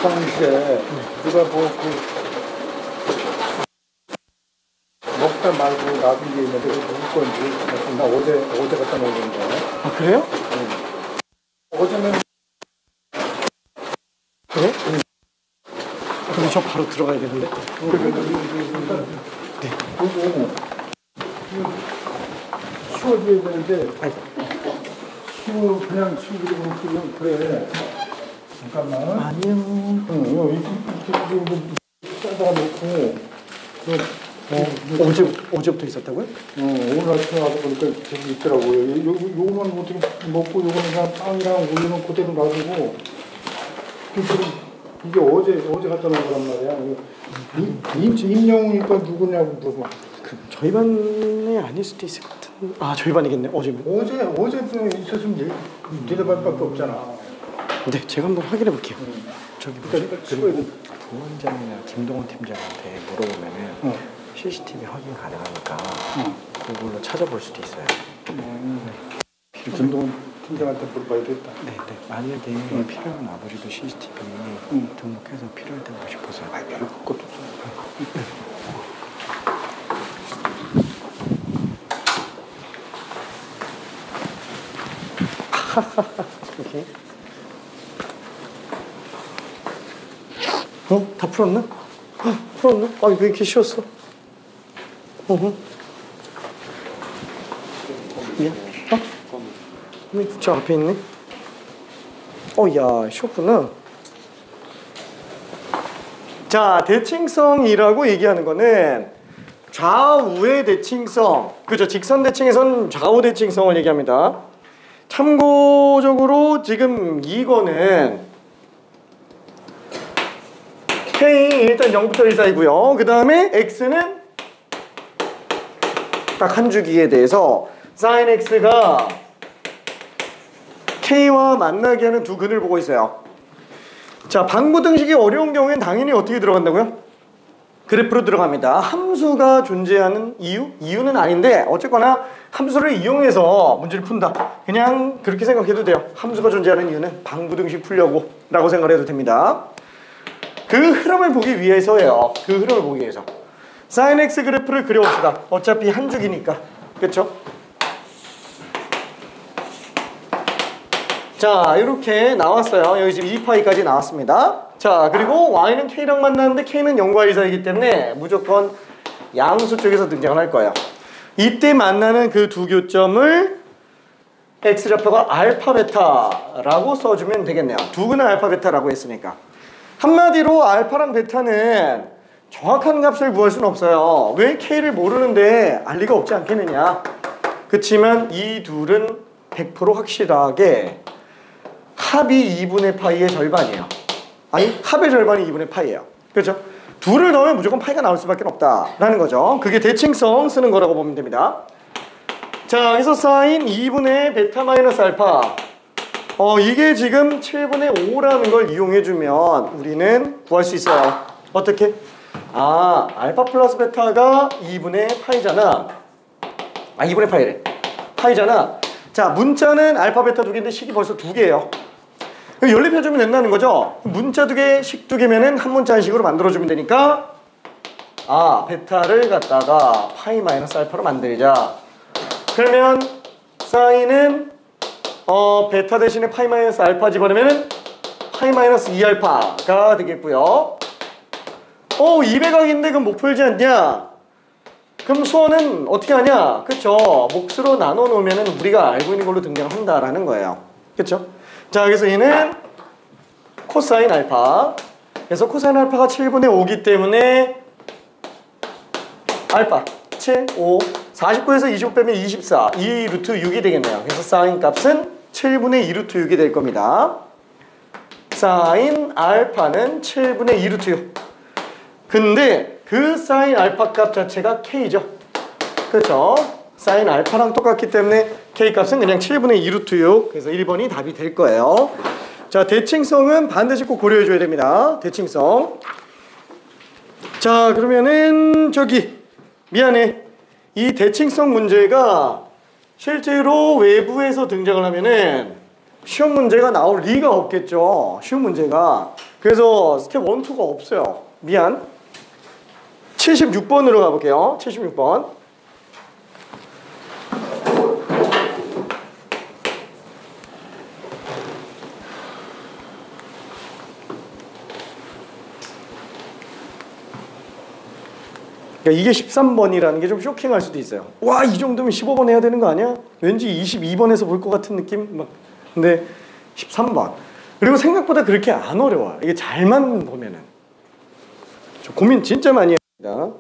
Speaker 2: 당시에 누가 먹다 말고 놔둔 게 있는데 그거 누구 건지 나 어제 갖다 놓은 건데.
Speaker 1: 아, 그래요?
Speaker 2: 어제는
Speaker 1: 그래? 그럼 저 바로 들어가야 되는데?
Speaker 2: 네. 치워줘야 되는데 그냥 치우기로 그냥 그래. 잠깐만.
Speaker 1: 아니요.
Speaker 2: 이렇게 싸다가 놓고
Speaker 1: 어제부터 있었다고요?
Speaker 2: 오늘 아침에 와서 보니까 저기 있더라고요. 요거만 어떻게 먹고 요거는 그냥 빵이랑 우유는 그대로 놔두고 이게 어제 갖다 놓은 거란 말이야. 임영웅이니까 누구냐고 물어봐.
Speaker 1: 저희 반에 아닐 수도 있을 것 같은. 아 저희 반이겠네. 어제
Speaker 2: 있었으면 대답할 밖에 없잖아.
Speaker 1: 네 제가 한번 확인해 볼게요. 저기
Speaker 2: 그리고
Speaker 3: 부원장이나 김동원 팀장한테 물어보면은 CCTV 확인 가능하니까 그걸로 찾아볼 수도 있어요.
Speaker 2: 김동원 팀장한테 물어봐야겠다.
Speaker 3: 네. 만약에 필요한 아버지도 CCTV 등록해서 필요할 때 보고 싶어서요.
Speaker 2: 별 것도 없어.
Speaker 1: 오케이. 다 풀었나? 풀었나? 왜 이렇게 쉬웠어? 미안. 저 앞에 있네. 야, 쉬웠구나. 자, 대칭성이라고 얘기하는 거는 좌우의 대칭성. 그죠? 직선 대칭에선 좌우 대칭성을 얘기합니다. 참고적으로 지금 이거는 K 일단 0부터 1 사이고요. 그 다음에 X는 딱 한 주기에 대해서 sin X가 K와 만나게 하는 두 근을 보고 있어요. 자, 방부등식이 어려운 경우엔 당연히 어떻게 들어간다고요? 그래프로 들어갑니다. 함수가 존재하는 이유는 아닌데 어쨌거나 함수를 이용해서 문제를 푼다. 그냥 그렇게 생각해도 돼요. 함수가 존재하는 이유는 방부등식 풀려고 라고 생각을 해도 됩니다. 그 흐름을 보기 위해서예요. 그 흐름을 보기 위해서. sin x 그래프를 그려봅시다. 어차피 한 주기니까. 그렇죠? 자, 이렇게 나왔어요. 여기 지금 2파이까지 나왔습니다. 자, 그리고 y는 k랑 만나는데 k는 0과 1 사이이기 때문에 무조건 양수 쪽에서 등장을 할 거예요. 이때 만나는 그 두 교점을 x좌표가 알파 베타라고 써주면 되겠네요. 두 근은 알파 베타라고 했으니까. 한마디로 알파랑 베타는 정확한 값을 구할 수는 없어요. 왜 k를 모르는데 알 리가 없지 않겠느냐. 그치만 이 둘은 100% 확실하게 합이 2분의 파이의 절반이에요. 아니 합의 절반이 2분의 파이예요. 그렇죠? 둘을 넣으면 무조건 파이가 나올 수밖에 없다라는 거죠. 그게 대칭성 쓰는 거라고 보면 됩니다. 자, 그래서 사인 2분의 베타 마이너스 알파. 이게 지금 7분의 5라는 걸 이용해주면 우리는 구할 수 있어요. 어떻게? 알파 플러스 베타가 2분의 파이잖아. 2분의 파이래. 파이잖아. 자, 문자는 알파 베타 두 개인데 식이 벌써 두 개예요. 연립해주면 된다는 거죠. 문자 두 개, 식 두 개면은 한 문자 한 식으로 만들어주면 되니까 베타를 갖다가 파이 마이너스 알파로 만들자. 그러면 사인은 베타 대신에 파이 마이너스 알파 집어넣으면 파이 마이너스 2알파가 되겠고요. 200각인데 그럼 못 풀지 않냐? 그럼 수원은 어떻게 하냐? 그쵸? 몫으로 나눠 놓으면 우리가 알고 있는 걸로 등장한다라는 거예요. 그쵸? 자, 그래서 얘는 코사인 알파. 그래서 코사인 알파가 7분의 5기 때문에 알파 7, 5 49에서 25 빼면 24 2 루트 6이 되겠네요. 그래서 사인 값은 7분의 2 루트 6이 될 겁니다. 사인 알파는 7분의 2 루트 6. 근데 그 사인 알파 값 자체가 K죠. 그렇죠? 사인 알파랑 똑같기 때문에 K 값은 그냥 7분의 2 루트 6. 그래서 1번이 답이 될 거예요. 자, 대칭성은 반드시 꼭 고려해 줘야 됩니다. 대칭성. 자, 그러면은 미안해. 이 대칭성 문제가 실제로 외부에서 등장을 하면은 쉬운 문제가 나올 리가 없겠죠. 쉬운 문제가. 그래서 스텝 1, 2가 없어요. 미안. 76번으로 가볼게요. 76번. 그러니까 이게 13번이라는 게 좀 쇼킹할 수도 있어요. 와, 이 정도면 15번 해야 되는 거 아니야? 왠지 22번에서 볼 것 같은 느낌? 막. 근데 13번. 그리고 생각보다 그렇게 안 어려워요. 이게 잘만 보면은. 저 고민 진짜 많이 합니다.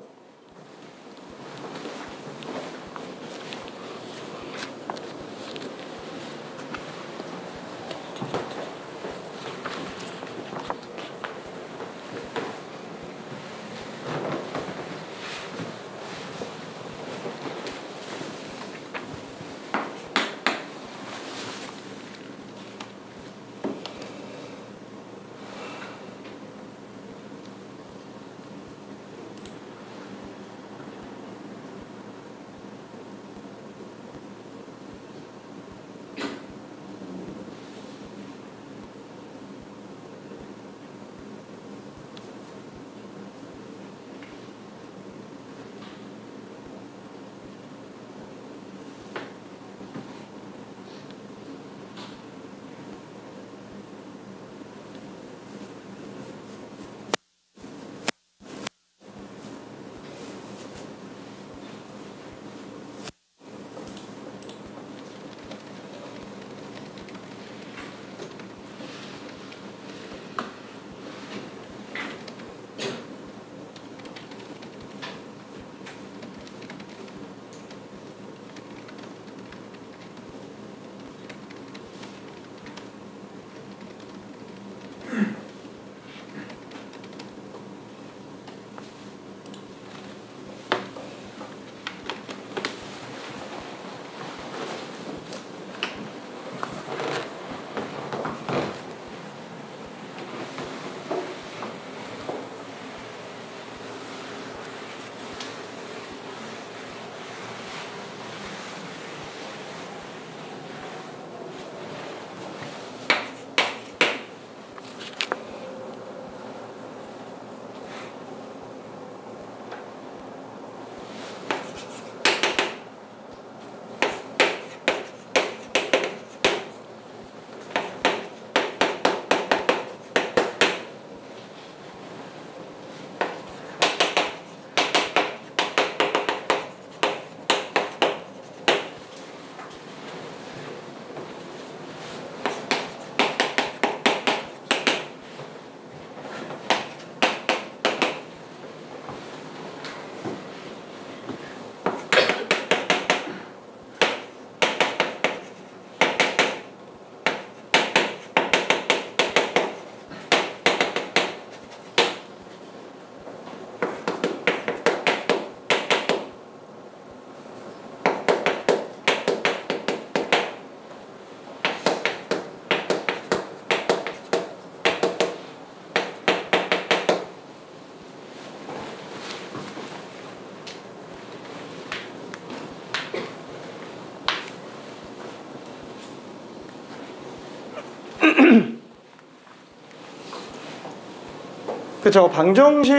Speaker 1: 그렇죠. 방정식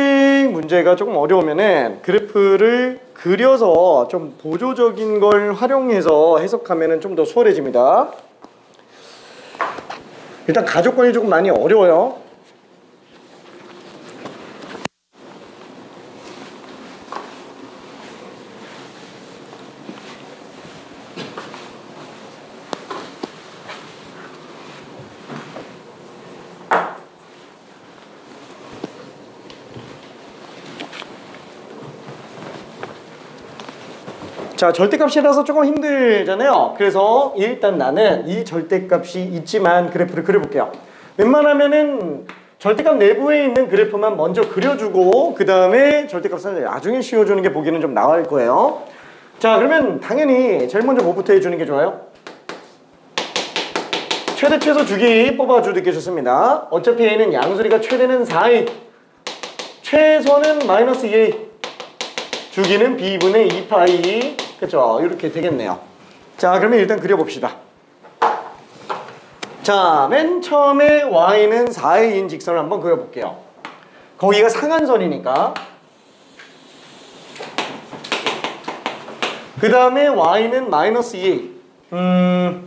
Speaker 1: 문제가 조금 어려우면은 그래프를 그려서 좀 보조적인 걸 활용해서 해석하면은 좀 더 수월해집니다. 일단 가족권이 조금 많이 어려워요. 자, 절대값이라서 조금 힘들잖아요. 그래서 일단 나는 이 절대값이 있지만 그래프를 그려볼게요. 웬만하면은 절대값 내부에 있는 그래프만 먼저 그려주고 그 다음에 절대값을 나중에 씌워주는 게 보기는 좀 나을 거예요. 자, 그러면 당연히 제일 먼저 뭐부터 해주는 게 좋아요? 최대 최소 주기 뽑아주는 게 좋습니다. 어차피 A는 양수리가 최대는 4A, 최소는 마이너스 2A, 주기는 B분의 2파이. 그쵸? 이렇게 되겠네요. 자, 그러면 일단 그려봅시다. 자, 맨 처음에 Y는 4A인 직선을 한번 그려볼게요. 거기가 상한선이니까. 그 다음에 Y는 마이너스 2A.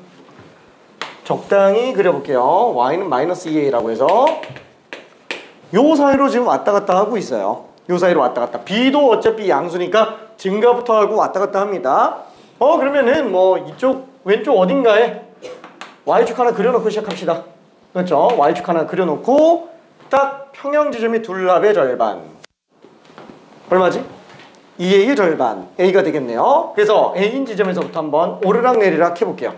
Speaker 1: 적당히 그려볼게요. Y는 마이너스 2A라고 해서 요 사이로 지금 왔다 갔다 하고 있어요. 요 사이로 왔다 갔다. B도 어차피 양수니까 증가부터 하고 왔다 갔다 합니다. 그러면은 뭐 이쪽 왼쪽 어딘가에 Y축 하나 그려놓고 시작합시다. 그렇죠? Y축 하나 그려놓고 딱 평형 지점이 둘합의 절반. 얼마지? 2A의 절반. A가 되겠네요. 그래서 A인 지점에서부터 한번 오르락 내리락 해볼게요.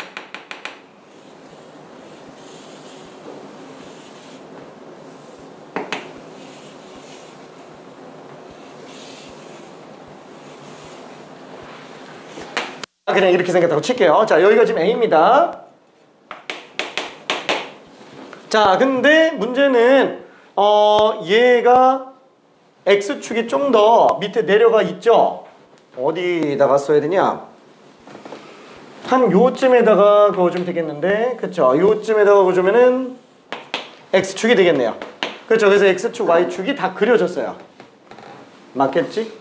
Speaker 1: 그냥 이렇게 생겼다고 칠게요. 자, 여기가 지금 A입니다. 자, 근데 문제는 얘가 X축이 좀 더 밑에 내려가 있죠? 어디다가 써야 되냐? 한 요쯤에다가 그어주면 되겠는데, 그쵸? 요쯤에다가 그어주면은 X축이 되겠네요. 그렇죠? 그래서 X축, Y축이 다 그려졌어요. 맞겠지?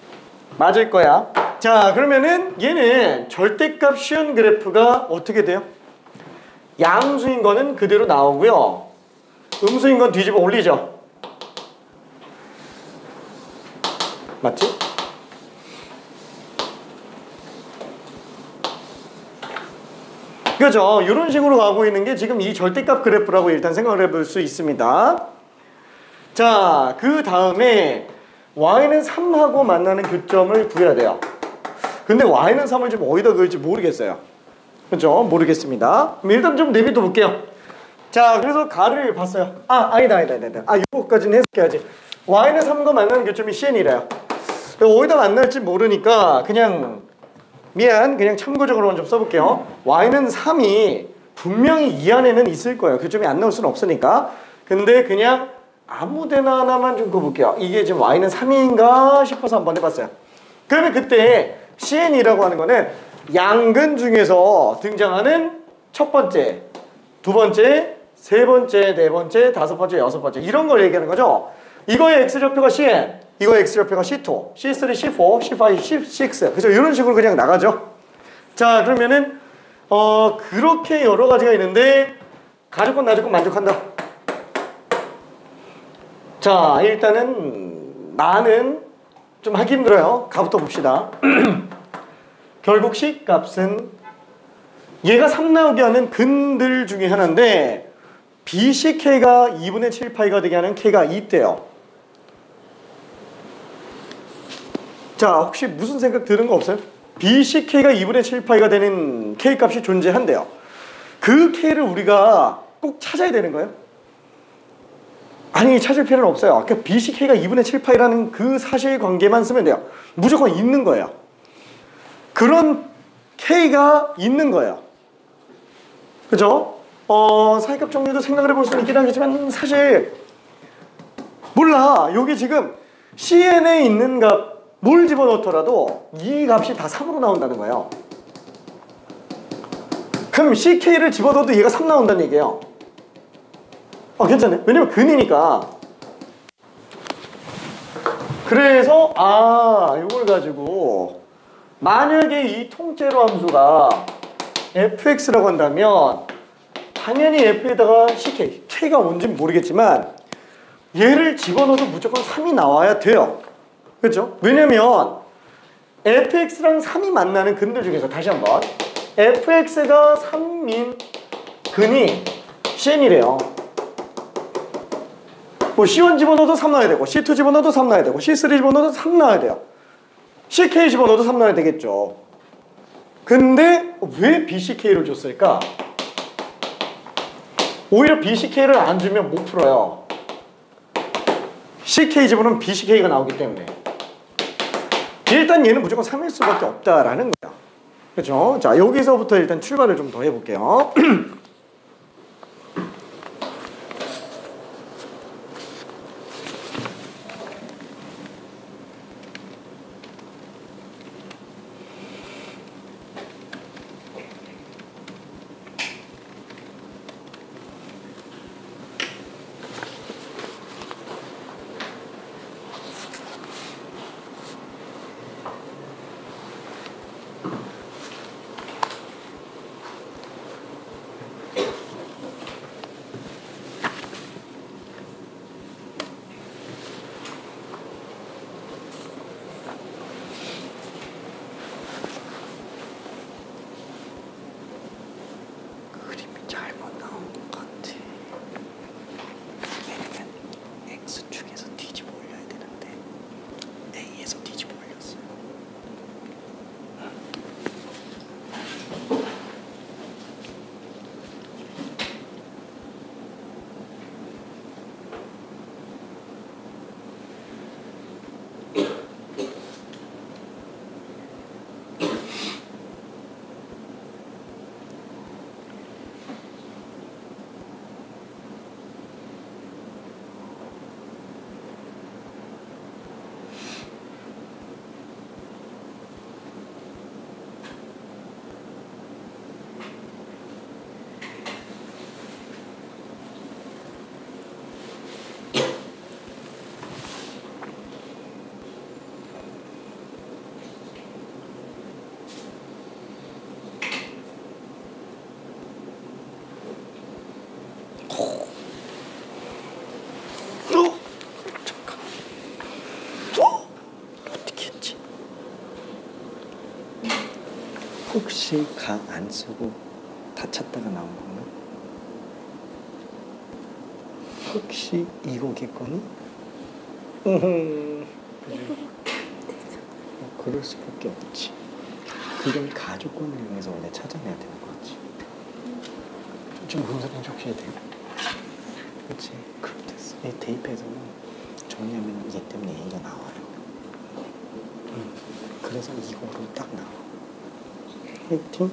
Speaker 1: 맞을 거야. 자, 그러면은 얘는 절대값 쉬운 그래프가 어떻게 돼요? 양수인 거는 그대로 나오고요. 음수인 건 뒤집어 올리죠. 맞지? 그죠? 이런 식으로 가고 있는 게 지금 이 절대값 그래프라고 일단 생각을 해볼 수 있습니다. 자, 그 다음에 y는 3하고 만나는 교점을 구해야 돼요. 근데 y는 3을 지금 어디다 그을지 모르겠어요. 그죠? 모르겠습니다. 그럼 일단 좀 내비둬 볼게요. 자, 그래서 가를 봤어요. 아니다. 이거까지는 해석해야지. y는 3과 만나는 교점이 CN이래요. 어디다 만날지 모르니까 그냥 그냥 참고적으로만 좀 써볼게요. y는 3이 분명히 이 안에는 있을 거예요. 교점이 안 나올 수는 없으니까. 근데 그냥 아무데나 하나만 좀 그어볼게요. 이게 지금 y는 3인가 싶어서 한번 해봤어요. 그러면 그때 CN이라고 하는 거는 양근 중에서 등장하는 첫 번째, 두 번째, 세 번째, 네 번째, 다섯 번째, 여섯 번째 이런 걸 얘기하는 거죠. 이거의 x좌표가 CN, 이거의 x좌표가 C2, C3, C4, C5, C6 그죠? 이런 식으로 그냥 나가죠. 자, 그러면은 그렇게 여러 가지가 있는데 가족건 나족건 만족한다. 자, 일단은 나는 좀 하기 힘들어요. 가부터 봅시다. 결국 C 값은 얘가 3 나오게 하는 근들 중에 하나인데 BCK가 2분의 7파이가 되게 하는 K가 있대요. 자, 혹시 무슨 생각 드는 거 없어요? BCK가 2분의 7파이가 되는 K 값이 존재한대요. 그 K를 우리가 꼭 찾아야 되는 거예요? 아니, 찾을 필요는 없어요. 그러니까 BCK가 2분의 7파이라는 그 사실관계만 쓰면 돼요. 무조건 있는 거예요. 그런 K가 있는 거예요. 그죠? 사이값 정리도 생각을 해볼 수는 있긴 하겠지만 사실 몰라. 여기 지금 CN에 있는 값 뭘 집어넣더라도 이 값이 다 3으로 나온다는 거예요. 그럼 CK를 집어넣어도 얘가 3 나온다는 얘기예요. 괜찮네. 왜냐면 근이니까. 그래서 이걸 가지고 만약에 이 통째로 함수가 fx라고 한다면 당연히 f에다가 ck, k가 뭔지는 모르겠지만 얘를 집어넣어도 무조건 3이 나와야 돼요. 그렇죠? 왜냐면 fx랑 3이 만나는 근들 중에서 다시 한번 fx가 3인 근이 cn이래요. 뭐 C1 집어넣어도 3 나와야 되고 C2 집어넣어도 3 나와야 되고 C3 집어넣어도 3 나와야 돼요. CK 집어넣어도 3 나와야 되겠죠. 근데 왜 BCK를 줬을까? 오히려 BCK를 안 주면 못 풀어요. CK 집어넣으면 BCK가 나오기 때문에 일단 얘는 무조건 3일 수밖에 없다라는 거야. 그렇죠? 자, 여기서부터 일단 출발을 좀 더 해볼게요.
Speaker 3: 혹시 가 안 쓰고 다 찾다가 나온 건가? 혹시 이거겠거니? 그럴 수밖에 없지. 그걸 가족권을 이용해서 원래 찾아내야 되는 거지. 좀 무슨 소리인지 혹시 돼요? 그렇지. 그럼 됐어. 이 대입해서 정리하면 이게 때문에 A가 나와요. 그래서 이거로 딱 나와. 화이팅.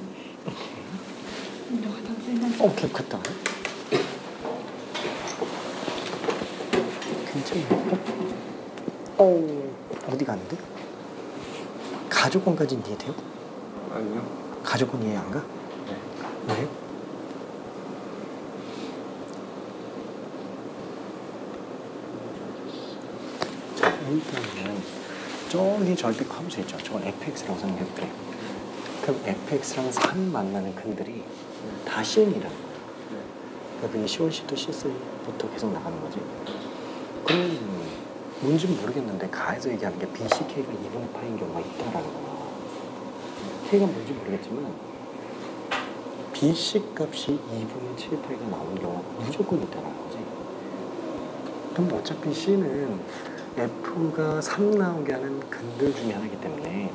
Speaker 3: 오케이, 갔다. 괜찮아요? 어디 가는데? 가족권까지 이해돼요?
Speaker 4: 아니요.
Speaker 3: 가족권 이해 안 가?
Speaker 4: 네.
Speaker 3: 왜요? 자, 일단은 저기 절벽 함수 있죠? 저건 fx라고 생각해볼게. 그럼 fx랑 3 만나는 근들이 다 CN이라는 거야. 그러니까 C1, C2, C3부터 계속 나가는 거지. 그럼 뭔지는 모르겠는데 가에서 얘기하는 게 BCK가 2분의 파인 경우가 있다라는 거야. K가 뭔지 모르겠지만 BC 값이 2분의 7 파이가 나오는 경우가 무조건 있다는 거지. 그럼 어차피 C는 F가 3 나오게 하는 근들 중에 하나이기 때문에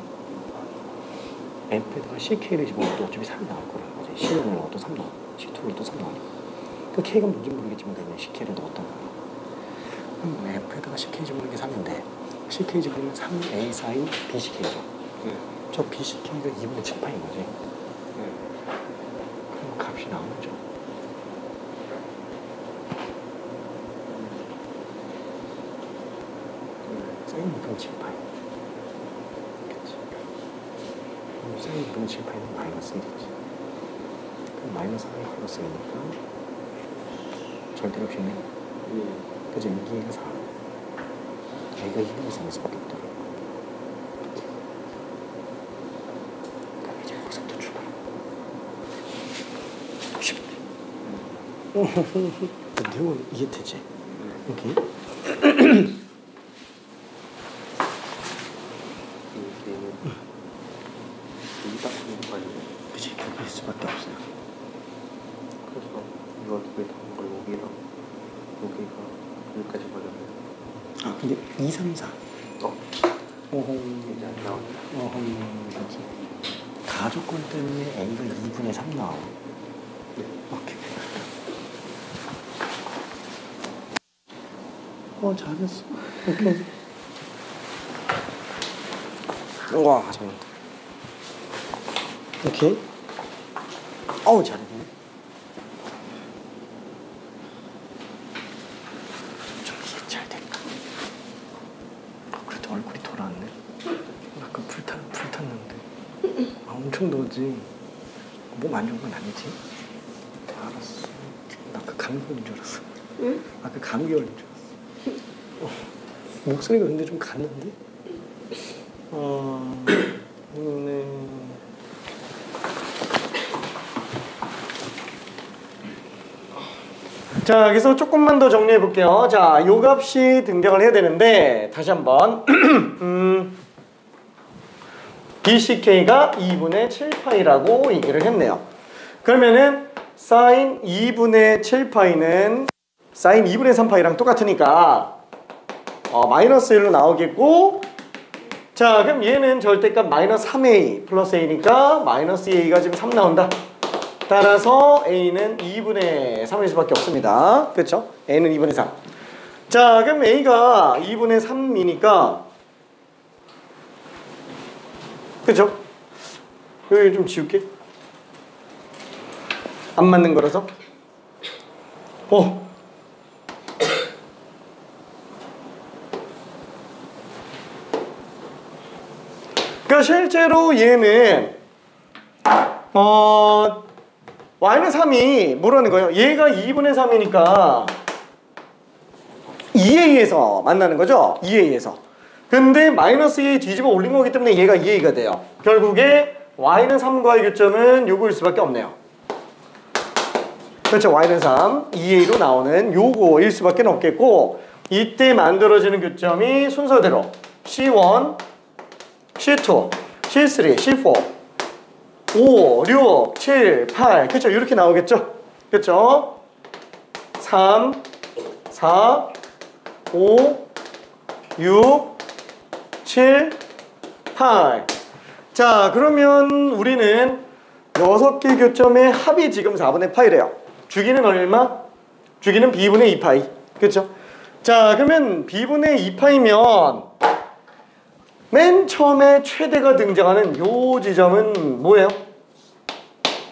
Speaker 3: F에다가 CK를 집어넣어도 어차피 3이 나올 거라는 거지. C1을 넣어도 3 나오고 C2를 넣어도 3 나오니까. 그 K가 뭔지 모르겠지만 그냥 CK를 넣었던 거야. 그럼 F에다가 CK 집어넣는 게 3인데 CK 집어넣으면 3A 사인 BCK죠.
Speaker 4: 네.
Speaker 3: 저 BCK가 2분의 7파인 거지.
Speaker 4: 네.
Speaker 3: 그럼 값이 나오죠. 사인 2분의 7파이. 그치. 그럼 사인 2분의 7파이는 마이너스 1이지. 그럼 마이너스 1이 플러스 1이니까 절대값이 있네. 그죠? 2가 4. A가 2분의 3일 수밖에 없다. 그럼 이제 거기서부터 출발. 쉽네. 내용은 이해되지? 오케이. 그치, 그럴 수밖에 없어요.
Speaker 4: 그래서 이거 두개 다른 걸 여기랑 여기가 여기까지 걸렸네요.
Speaker 3: 아, 근데 2, 3, 4. 오호.
Speaker 4: 이제 안 나오네.
Speaker 3: 어허. 그치. 가족권 때문에 A가 2분의 3 나와.
Speaker 4: 네.
Speaker 3: 오케이. 잘했어. 오케이. 와, 잘했다. 오케이. 잘했네. 좀 이해 잘 될까? 그래도 얼굴이 돌아왔네. 아까 불탔는데. 엄청 더웠지. 몸 안 좋은 건 아니지? 알았어. 나 아까 감기 걸린 줄 알았어.
Speaker 5: 응?
Speaker 3: 아까 감기 걸린 줄 알았어. 목소리가 근데 좀 갔는데? 네.
Speaker 1: 자, 여기서 조금만 더 정리해 볼게요. 자, 요 값이 등장을 해야 되는데 다시 한번 BCK가 2분의 7파이라고 얘기를 했네요. 그러면은 사인 2분의 7파이는 사인 2분의 3파이랑 똑같으니까 마이너스 1로 나오겠고, 자, 그럼 얘는 절대값 마이너스 3A 플러스 A니까 마이너스 A가 지금 3 나온다. 따라서 A는 2분의 3일 수밖에 없습니다. 그렇죠? A는 2분의 3. 자, 그럼 A가 2분의 3이니까, 그렇죠? 여기 좀 지울게. 안 맞는 거라서. 그러니까 실제로 얘는 y는 3이 뭐라는 거예요? 얘가 2분의 3이니까 2a에서 만나는 거죠? 2a에서. 근데 마이너스 2a 뒤집어 올린 거기 때문에 얘가 2a가 돼요. 결국에 y는 3과의 교점은 요거일 수밖에 없네요. 그렇죠? y는 3, 2a로 나오는 요거일 수밖에 없겠고, 이때 만들어지는 교점이 순서대로 C1, C2, C3, C4 5, 6, 7, 8 그쵸? 이렇게 나오겠죠? 그쵸? 3, 4, 5, 6, 7, 8 자 그러면 우리는 6개 교점의 합이 지금 4분의 파이래요. 주기는 얼마? 주기는 b분의 2파이 그쵸? 자 그러면 b분의 2파이면 맨 처음에 최대가 등장하는 요 지점은 뭐예요?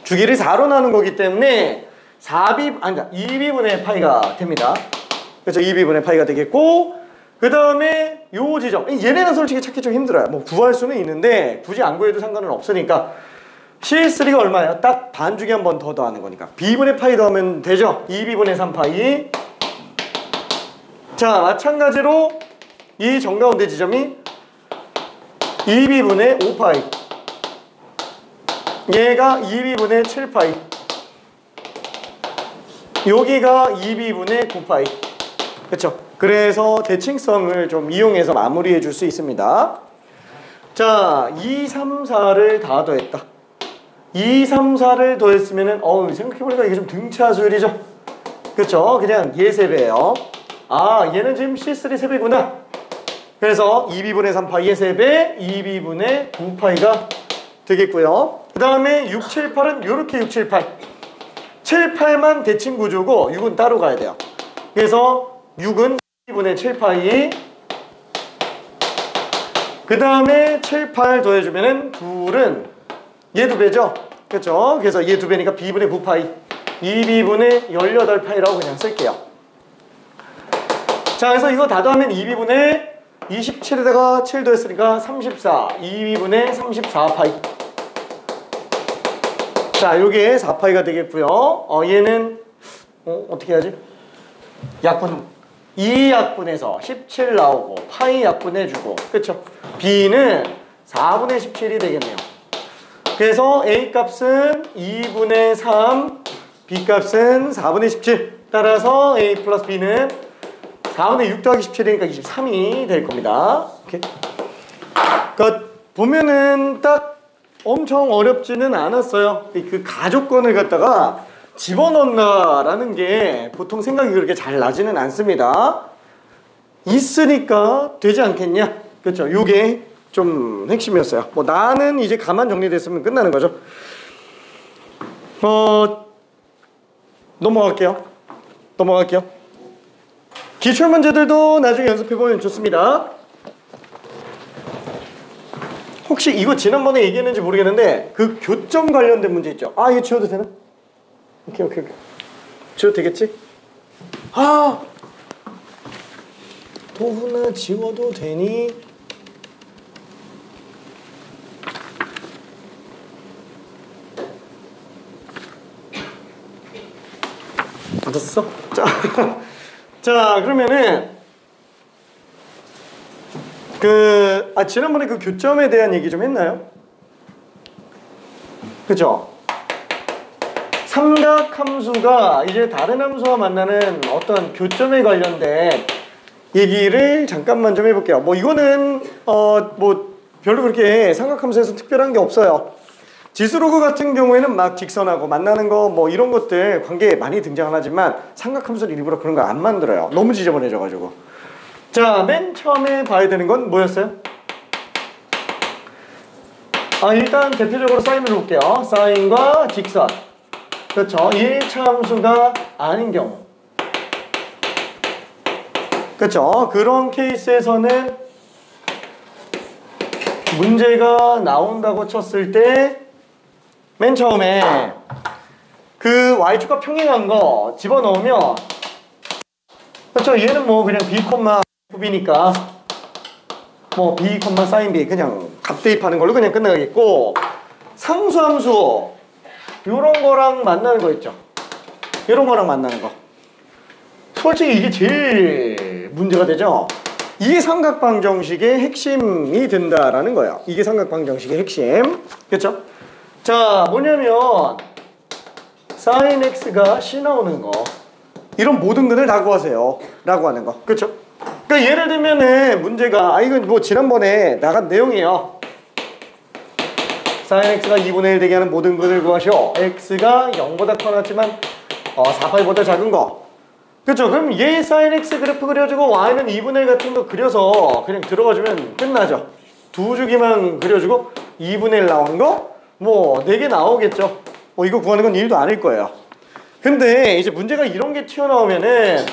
Speaker 1: 주기를 4로 나눈 거기 때문에 2b분의 파이가 됩니다. 그렇죠? 2b분의 파이가 되겠고 그 다음에 요 지점 얘네는 솔직히 찾기 좀 힘들어요. 뭐 구할 수는 있는데 굳이 안 구해도 상관은 없으니까 C3가 얼마예요? 딱 반주기 한 번 더 더하는 거니까 b분의 파이 더하면 되죠? 2b분의 3파이 자 마찬가지로 이 정가운데 지점이 2b분의 5파이 얘가 2b분의 7파이 여기가 2b분의 9파이 그쵸? 그래서 대칭성을 좀 이용해서 마무리해 줄 수 있습니다. 자 2, 3, 4를 다 더했다. 2, 3, 4를 더했으면은 생각해보니까 이게 좀 등차수열이죠? 그쵸? 그냥 얘 3배예요. 아 얘는 지금 C3 3배구나. 그래서 2b분의 3파이의 3배 2b분의 9파이가 되겠고요. 그 다음에 6, 7, 8은 이렇게 6, 7, 8 7, 8만 대칭 구조고 6은 따로 가야 돼요. 그래서 6은 2분의 7파이 그 다음에 7, 8 더해주면은 9은 얘 2배죠? 그렇죠? 그래서 얘 2배니까 b분의 9파이 2b분의 18파이라고 그냥 쓸게요. 자 그래서 이거 다 더하면 2b분의 27에다가 7 더했으니까 34 2b분의 34파이 자 요게 4파이가 되겠고요. 얘는 어떻게 해야지? 약분 2약분해서 17 나오고 파이 약분해주고 그쵸? b는 4분의 17이 되겠네요. 그래서 a 값은 2분의 3 b 값은 4분의 17 따라서 a 플러스 b는 4분의 6 더하기 17이니까 23이 될 겁니다. 오케이. 그러니까 보면은 딱 엄청 어렵지는 않았어요. 그 가족권을 갖다가 집어넣는다라는 게 보통 생각이 그렇게 잘 나지는 않습니다. 있으니까 되지 않겠냐? 그렇죠? 요게 좀 핵심이었어요. 뭐 나는 이제 가만 정리됐으면 끝나는 거죠. 넘어갈게요. 기출 문제들도 나중에 연습해보면 좋습니다. 혹시 이거 지난번에 얘기했는지 모르겠는데 그 교점 관련된 문제 있죠? 이거 지워도 되나? 오케이. 지워도 되겠지? 도훈아 지워도 되니? 받았어? 자 그러면은 지난번에 그 교점에 대한 얘기 좀 했나요? 그죠? 삼각함수가 이제 다른 함수와 만나는 어떤 교점에 관련된 얘기를 잠깐만 좀 해볼게요. 뭐 이거는 뭐 별로 그렇게 삼각함수에서 특별한 게 없어요. 지수로그 같은 경우에는 막 직선하고 만나는 거 뭐 이런 것들 관계 많이 등장을 하지만 삼각함수는 일부러 그런 거 안 만들어요. 너무 지저분해져가지고. 자, 맨 처음에 봐야 되는 건 뭐였어요? 일단 대표적으로 사인을 볼게요. 사인과 직선. 그렇죠. 1차 함수가 아닌 경우. 그렇죠. 그런 케이스에서는 문제가 나온다고 쳤을 때 맨 처음에 그 y축과 평행한 거 집어넣으면 그렇죠. 얘는 뭐 그냥 b, 9b니까 뭐 b, sin b 그냥 값 대입하는 걸로 그냥 끝나겠고 상수함수 요런 거랑 만나는 거 있죠. 요런 거랑 만나는 거. 솔직히 이게 제일 문제가 되죠. 이게 삼각방정식의 핵심이 된다라는 거예요. 이게 삼각방정식의 핵심. 그렇죠? 자, 뭐냐면 sin x가 c 나오는 거. 이런 모든 근을 다 구하세요. 라고 하는 거. 그렇죠? 그러니까 예를 들면은 문제가 이건 뭐 지난번에 나간 내용이에요. sin x가 2분의 1 되게 하는 모든 근을 구하시오. x가 0보다 커놨지만 4파이보다 작은 거. 그쵸? 그럼 얘 sin x 그래프 그려주고 y는 2분의 1 같은 거 그려서 그냥 들어가주면 끝나죠. 두 주기만 그려주고 2분의 1 나온 거 뭐 4개 나오겠죠. 뭐 이거 구하는 건 일도 아닐 거예요. 근데 이제 문제가 이런 게 튀어나오면은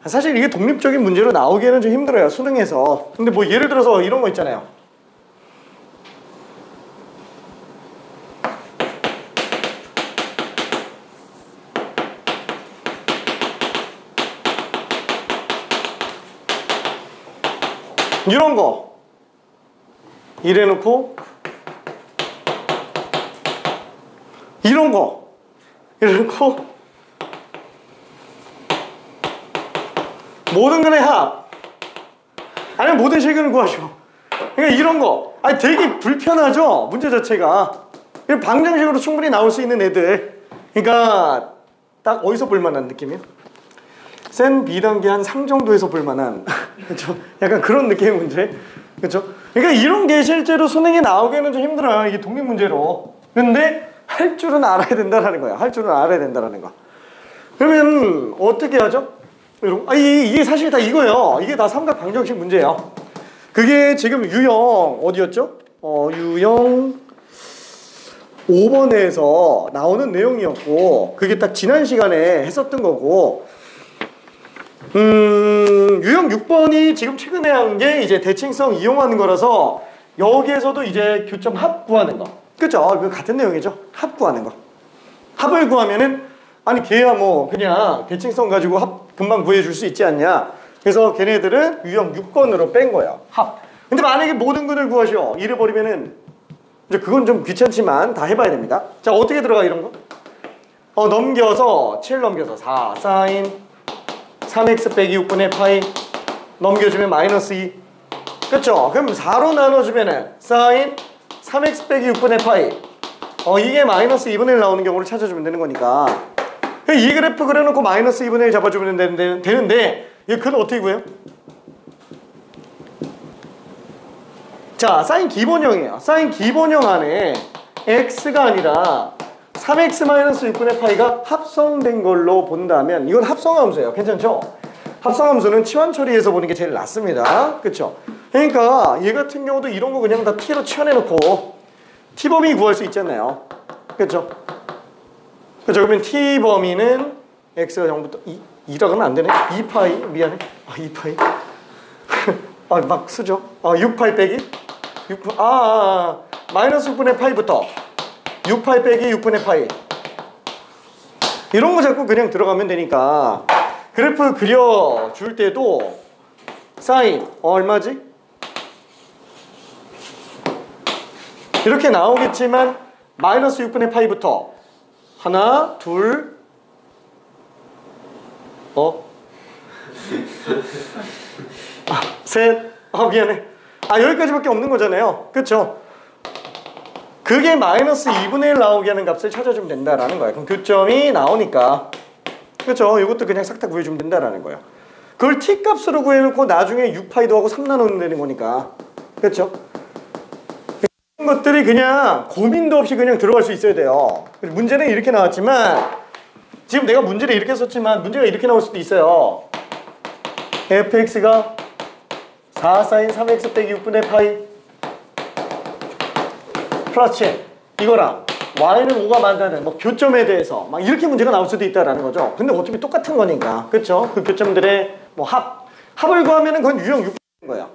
Speaker 1: 사실 이게 독립적인 문제로 나오기에는 좀 힘들어요, 수능에서. 근데 뭐 예를 들어서 이런 거 있잖아요. 이런 거 이래놓고 이런 거 이래놓고 모든 근의 합 아니면 모든 실근을 구하시오. 그러니까 이런 거 아니 되게 불편하죠, 문제 자체가. 이런 방정식으로 충분히 나올 수 있는 애들. 그러니까 딱 어디서 볼만한 느낌이에요? 센 B단계 한 3 정도에서 볼만한 그렇죠? 약간 그런 느낌의 문제. 그렇죠? 그러니까 이런 게 실제로 수능에 나오기에는 좀 힘들어요, 이게 독립 문제로. 근데 할 줄은 알아야 된다라는 거야. 할 줄은 알아야 된다라는 거. 그러면 어떻게 하죠? 이게 사실 다 이거예요. 이게 다 삼각 방정식 문제예요. 그게 지금 유형 어디였죠? 유형 5번에서 나오는 내용이었고, 그게 딱 지난 시간에 했었던 거고, 유형 6번이 지금 최근에 한 게 이제 대칭성 이용하는 거라서 여기에서도 이제 교점 합 구하는 거. 그죠? 같은 내용이죠. 합 구하는 거. 합을 구하면은 아니 걔야 뭐 그냥 대칭성 가지고 합 금방 구해줄 수 있지 않냐. 그래서 걔네들은 유형 6번으로 뺀 거야. 합. 근데 만약에 모든 근을 구하시오 이래버리면은 이제 그건 좀 귀찮지만 다 해봐야 됩니다. 자, 어떻게 들어가 이런 거? 넘겨서 7 넘겨서 4 사인 3x 빼기 6분의 파이 넘겨주면 마이너스 2. 그쵸? 그럼 4로 나눠주면은 사인 3x 빼기 6분의 파이 이게 마이너스 2분의 1 나오는 경우를 찾아주면 되는 거니까 이 그래프 그려놓고 마이너스 2분의 1 잡아주면 되는데 이 근은 어떻게 구해요? 자, 사인 기본형이에요. 사인 기본형 안에 x가 아니라 3x 마이너스 6분의 파이가 합성된 걸로 본다면 이건 합성함수예요. 괜찮죠? 합성함수는 치환 처리해서 보는 게 제일 낫습니다. 그쵸? 그러니까 얘 같은 경우도 이런 거 그냥 다 t로 치환해놓고 t범위 구할 수 있잖아요. 그쵸? 그쵸? 그러면 t범위는 x가 0부터 2라고 하면 안 되네. 2파이 미안해. 2파이 막 쓰죠. 6파이 빼기 6파 마이너스 6분의 파이부터 6파이 빼기 6분의 파이 이런 거 자꾸 그냥 들어가면 되니까 그래프 그려줄 때도 사인 얼마지? 이렇게 나오겠지만 마이너스 6분의 파이부터 하나 둘 셋 미안해. 여기까지밖에 없는 거잖아요. 그쵸? 그게 마이너스 2분의 1 나오게 하는 값을 찾아주면 된다라는 거예요. 그럼 교점이 나오니까 그쵸? 이것도 그냥 싹 다 구해주면 된다라는 거예요. 그걸 t값으로 구해놓고 나중에 6파이 더하고 3 나누면 되는 거니까 그쵸? 이런 것들이 그냥 고민도 없이 그냥 들어갈 수 있어야 돼요. 문제는 이렇게 나왔지만 지금 내가 문제를 이렇게 썼지만 문제가 이렇게 나올 수도 있어요. fx가 4 사인 3x 빼기 6분의 파이 플러스 7 이거랑 y는 5가 만드는 뭐 교점에 대해서 막 이렇게 문제가 나올 수도 있다라는 거죠. 근데 어차피 똑같은 거니까 그쵸? 그 교점들의 뭐 합을 구하면은 그건 유형 6인 거예요.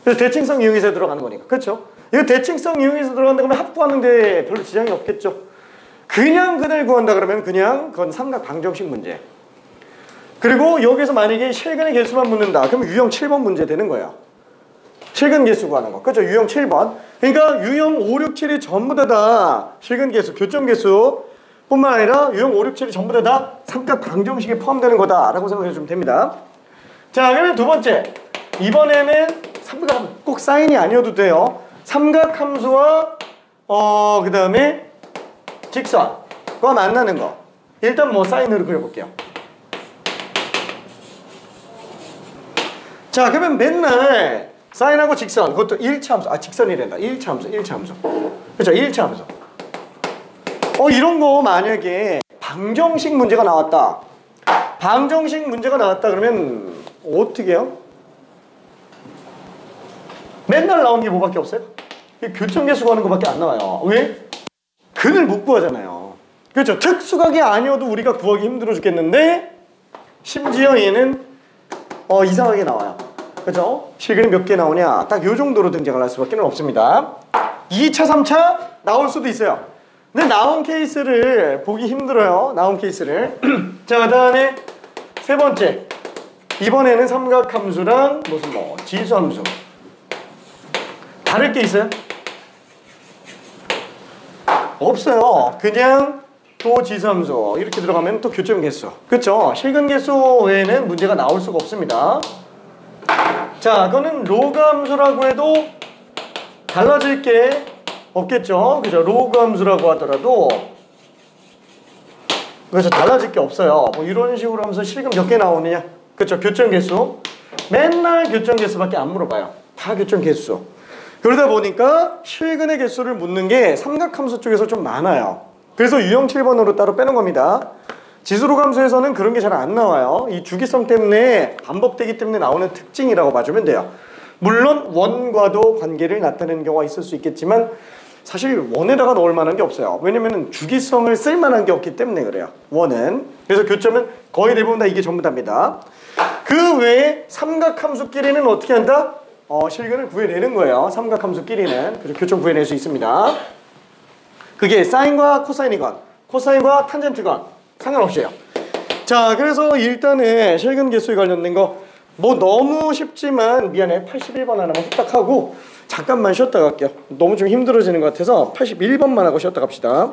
Speaker 1: 그래서 대칭성 이용해서 들어가는 거니까 그쵸? 이거 대칭성 이용해서 들어간다 그러면 합 구하는데 별로 지장이 없겠죠. 그냥 근을 구한다 그러면 그냥 그건 삼각 방정식 문제. 그리고 여기서 만약에 실근의 개수만 묻는다 그러면 유형 7번 문제 되는 거예요. 실근 개수 구하는 거. 그렇죠? 유형 7번. 그러니까 유형 5, 6, 7이 전부 다 실근 개수, 교점 개수 뿐만 아니라 유형 5, 6, 7이 전부 다 삼각 방정식에 포함되는 거다라고 생각해 주면 됩니다. 자, 그러면 두 번째. 이번에는 삼각, 꼭 사인이 아니어도 돼요. 삼각함수와 그 다음에 직선과 만나는 거. 일단 뭐 사인으로 그려볼게요. 자, 그러면 맨날 사인하고 직선, 그것도 1차 함수. 아, 직선이란다. 1차 함수, 1차 함수. 그렇죠, 1차 함수. 이런 거 만약에 방정식 문제가 나왔다. 방정식 문제가 나왔다 그러면 어떻게 해요? 맨날 나오는 게 뭐밖에 없어요? 교점계수 구하는 거밖에 안 나와요. 왜? 근을 못 구하잖아요. 그렇죠. 특수각이 아니어도 우리가 구하기 힘들어 죽겠는데 심지어 얘는 이상하게 나와요. 그렇죠? 실근이 몇 개 나오냐? 딱 요 정도로 등장을 할 수밖에 없습니다. 2차, 3차 나올 수도 있어요. 근데 나온 케이스를 보기 힘들어요. 나온 케이스를. 자, 그 다음에 세 번째. 이번에는 삼각함수랑 무슨 지수함수. 다를 게 있어요? 없어요. 그냥 또 지수함수 이렇게 들어가면 또 교점 개수. 그렇죠? 실근 개수 외에는 문제가 나올 수가 없습니다. 자, 그거는 로그 함수라고 해도 달라질 게 없겠죠? 그죠? 로그 함수라고 하더라도 그래서 달라질 게 없어요. 뭐 이런 식으로 하면서 실근 몇 개 나오느냐? 그렇죠? 교점 개수. 맨날 교점 개수밖에 안 물어봐요. 다 교점 개수. 그러다 보니까 실근의 개수를 묻는 게 삼각함수 쪽에서 좀 많아요. 그래서 유형 7번으로 따로 빼는 겁니다. 지수로 함수에서는 그런 게 잘 안 나와요. 이 주기성 때문에 반복되기 때문에 나오는 특징이라고 봐주면 돼요. 물론 원과도 관계를 나타내는 경우가 있을 수 있겠지만 사실 원에다가 넣을 만한 게 없어요. 왜냐면 주기성을 쓸 만한 게 없기 때문에 그래요. 원은. 그래서 교점은 거의 대부분 다 이게 전부 답니다. 그 외에 삼각함수끼리는 어떻게 한다? 실근을 구해내는 거예요. 삼각함수끼리는. 그래서 교점 구해낼 수 있습니다. 그게 사인과 코사인이건 코사인과 탄젠트건 상관없이요. 자, 그래서 일단은 실근 개수에 관련된 거 뭐 너무 쉽지만 미안해 81번 하나만 후딱 하고 잠깐만 쉬었다 갈게요. 너무 좀 힘들어지는 것 같아서 81번만 하고 쉬었다 갑시다.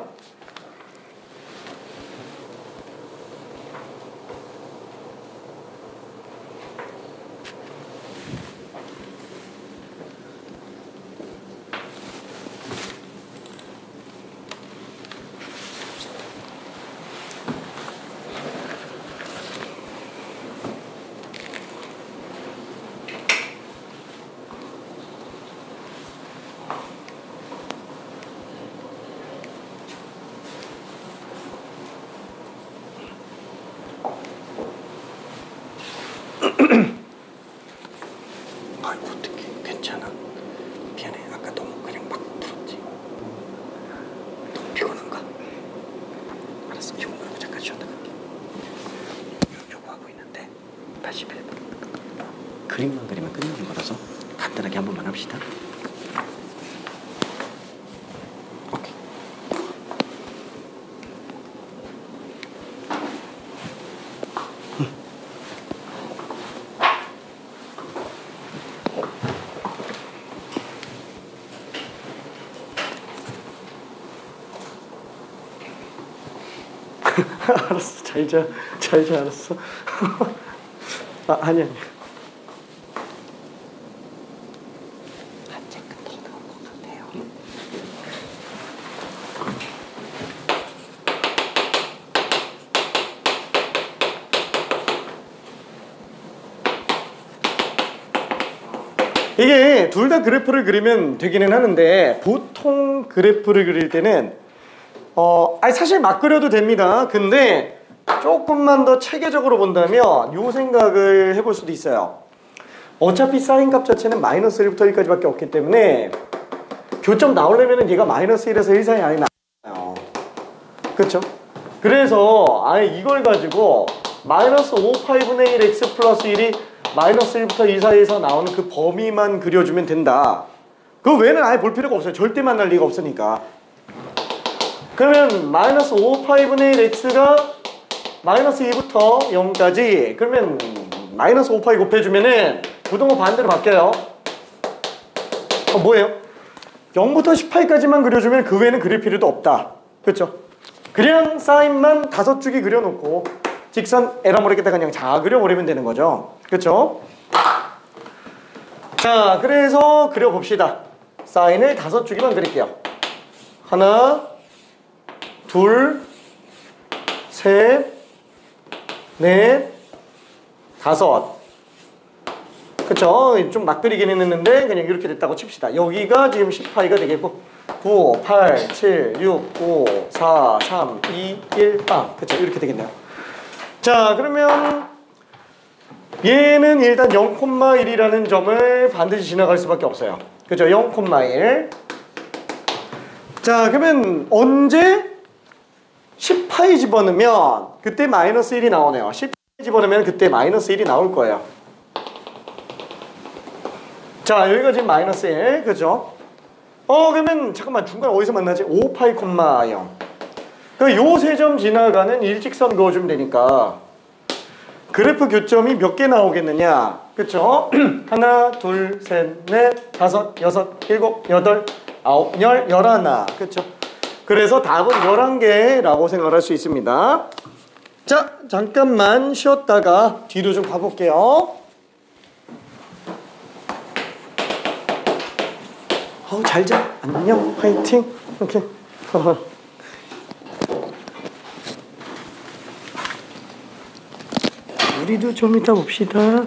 Speaker 1: 아이고 어떡해. 괜찮아. 미안해. 아까 너무 그냥 막 풀었지. 너무 피곤한가? 알았어. 피곤하고 잠깐 쉬었다 갈게. 요거 하고 있는데 81번 그림만 그리면 끝나는 거라서 간단하게 한 번만 합시다. 오케이. 알았어. 잘 자. 알았어. 아니. 한 체크 더 넣은 것 같아요. 이게 둘 다 그래프를 그리면 되기는 하는데 보통 그래프를 그릴 때는 사실 막 그려도 됩니다. 근데 조금만 더 체계적으로 본다면 요 생각을 해볼 수도 있어요. 어차피 사인 값 자체는 마이너스 1부터 1까지밖에 없기 때문에 교점 나오려면 얘가 마이너스 1에서 1 사이 안에 나와요. 그렇죠? 그래서 아예 이걸 가지고 마이너스 5파이분의 1 x 플러스 1이 마이너스 1부터 2 사이에서 나오는 그 범위만 그려주면 된다. 그 외에는 아예 볼 필요가 없어요. 절대 만날 리가 없으니까. 그러면 마이너스 5파이분의 1 x가 마이너스 2부터 0까지 그러면 마이너스 5파이 곱해주면은 부동호 반대로 바뀌어요. 뭐예요? 0부터 10파이까지만 그려주면 그 외에는 그릴 필요도 없다. 그렇죠? 그냥 사인만 5줄기 그려놓고 직선 에러 모르겠다 그냥 다 그려버리면 되는 거죠. 그렇죠? 자, 그래서 그려봅시다. 사인을 5줄기만 그릴게요. 하나, 둘, 셋, 넷, 5. 그쵸? 좀 막 그리긴 했는데 그냥 이렇게 됐다고 칩시다. 여기가 지금 10파이가 되겠고 9, 8, 7, 6, 5, 4, 3, 2, 1, 빵. 그쵸? 이렇게 되겠네요. 자, 그러면 얘는 일단 0,1이라는 점을 반드시 지나갈 수밖에 없어요. 그죠? 0,1. 자, 그러면 언제 10파이 집어넣으면 그때 마이너스 1이 나오네요. 10파이 집어넣으면 그때 마이너스 1이 나올 거예요. 자, 여기가 지금 마이너스 1. 그죠? 그러면 잠깐만 중간 어디서 만나지? 5파이, 0. 그러니까 요 세 점 지나가는 일직선 그어주면 되니까 그래프 교점이 몇 개 나오겠느냐? 그쵸? 하나, 둘, 셋, 넷, 다섯, 여섯, 일곱, 여덟, 아홉, 열, 11. 그쵸? 그래서 답은 11개라고 생각할 수 있습니다. 자, 잠깐만 쉬었다가 뒤로 좀 가볼게요. 잘 자. 안녕. 화이팅. 오케이. 우리도 좀 이따 봅시다.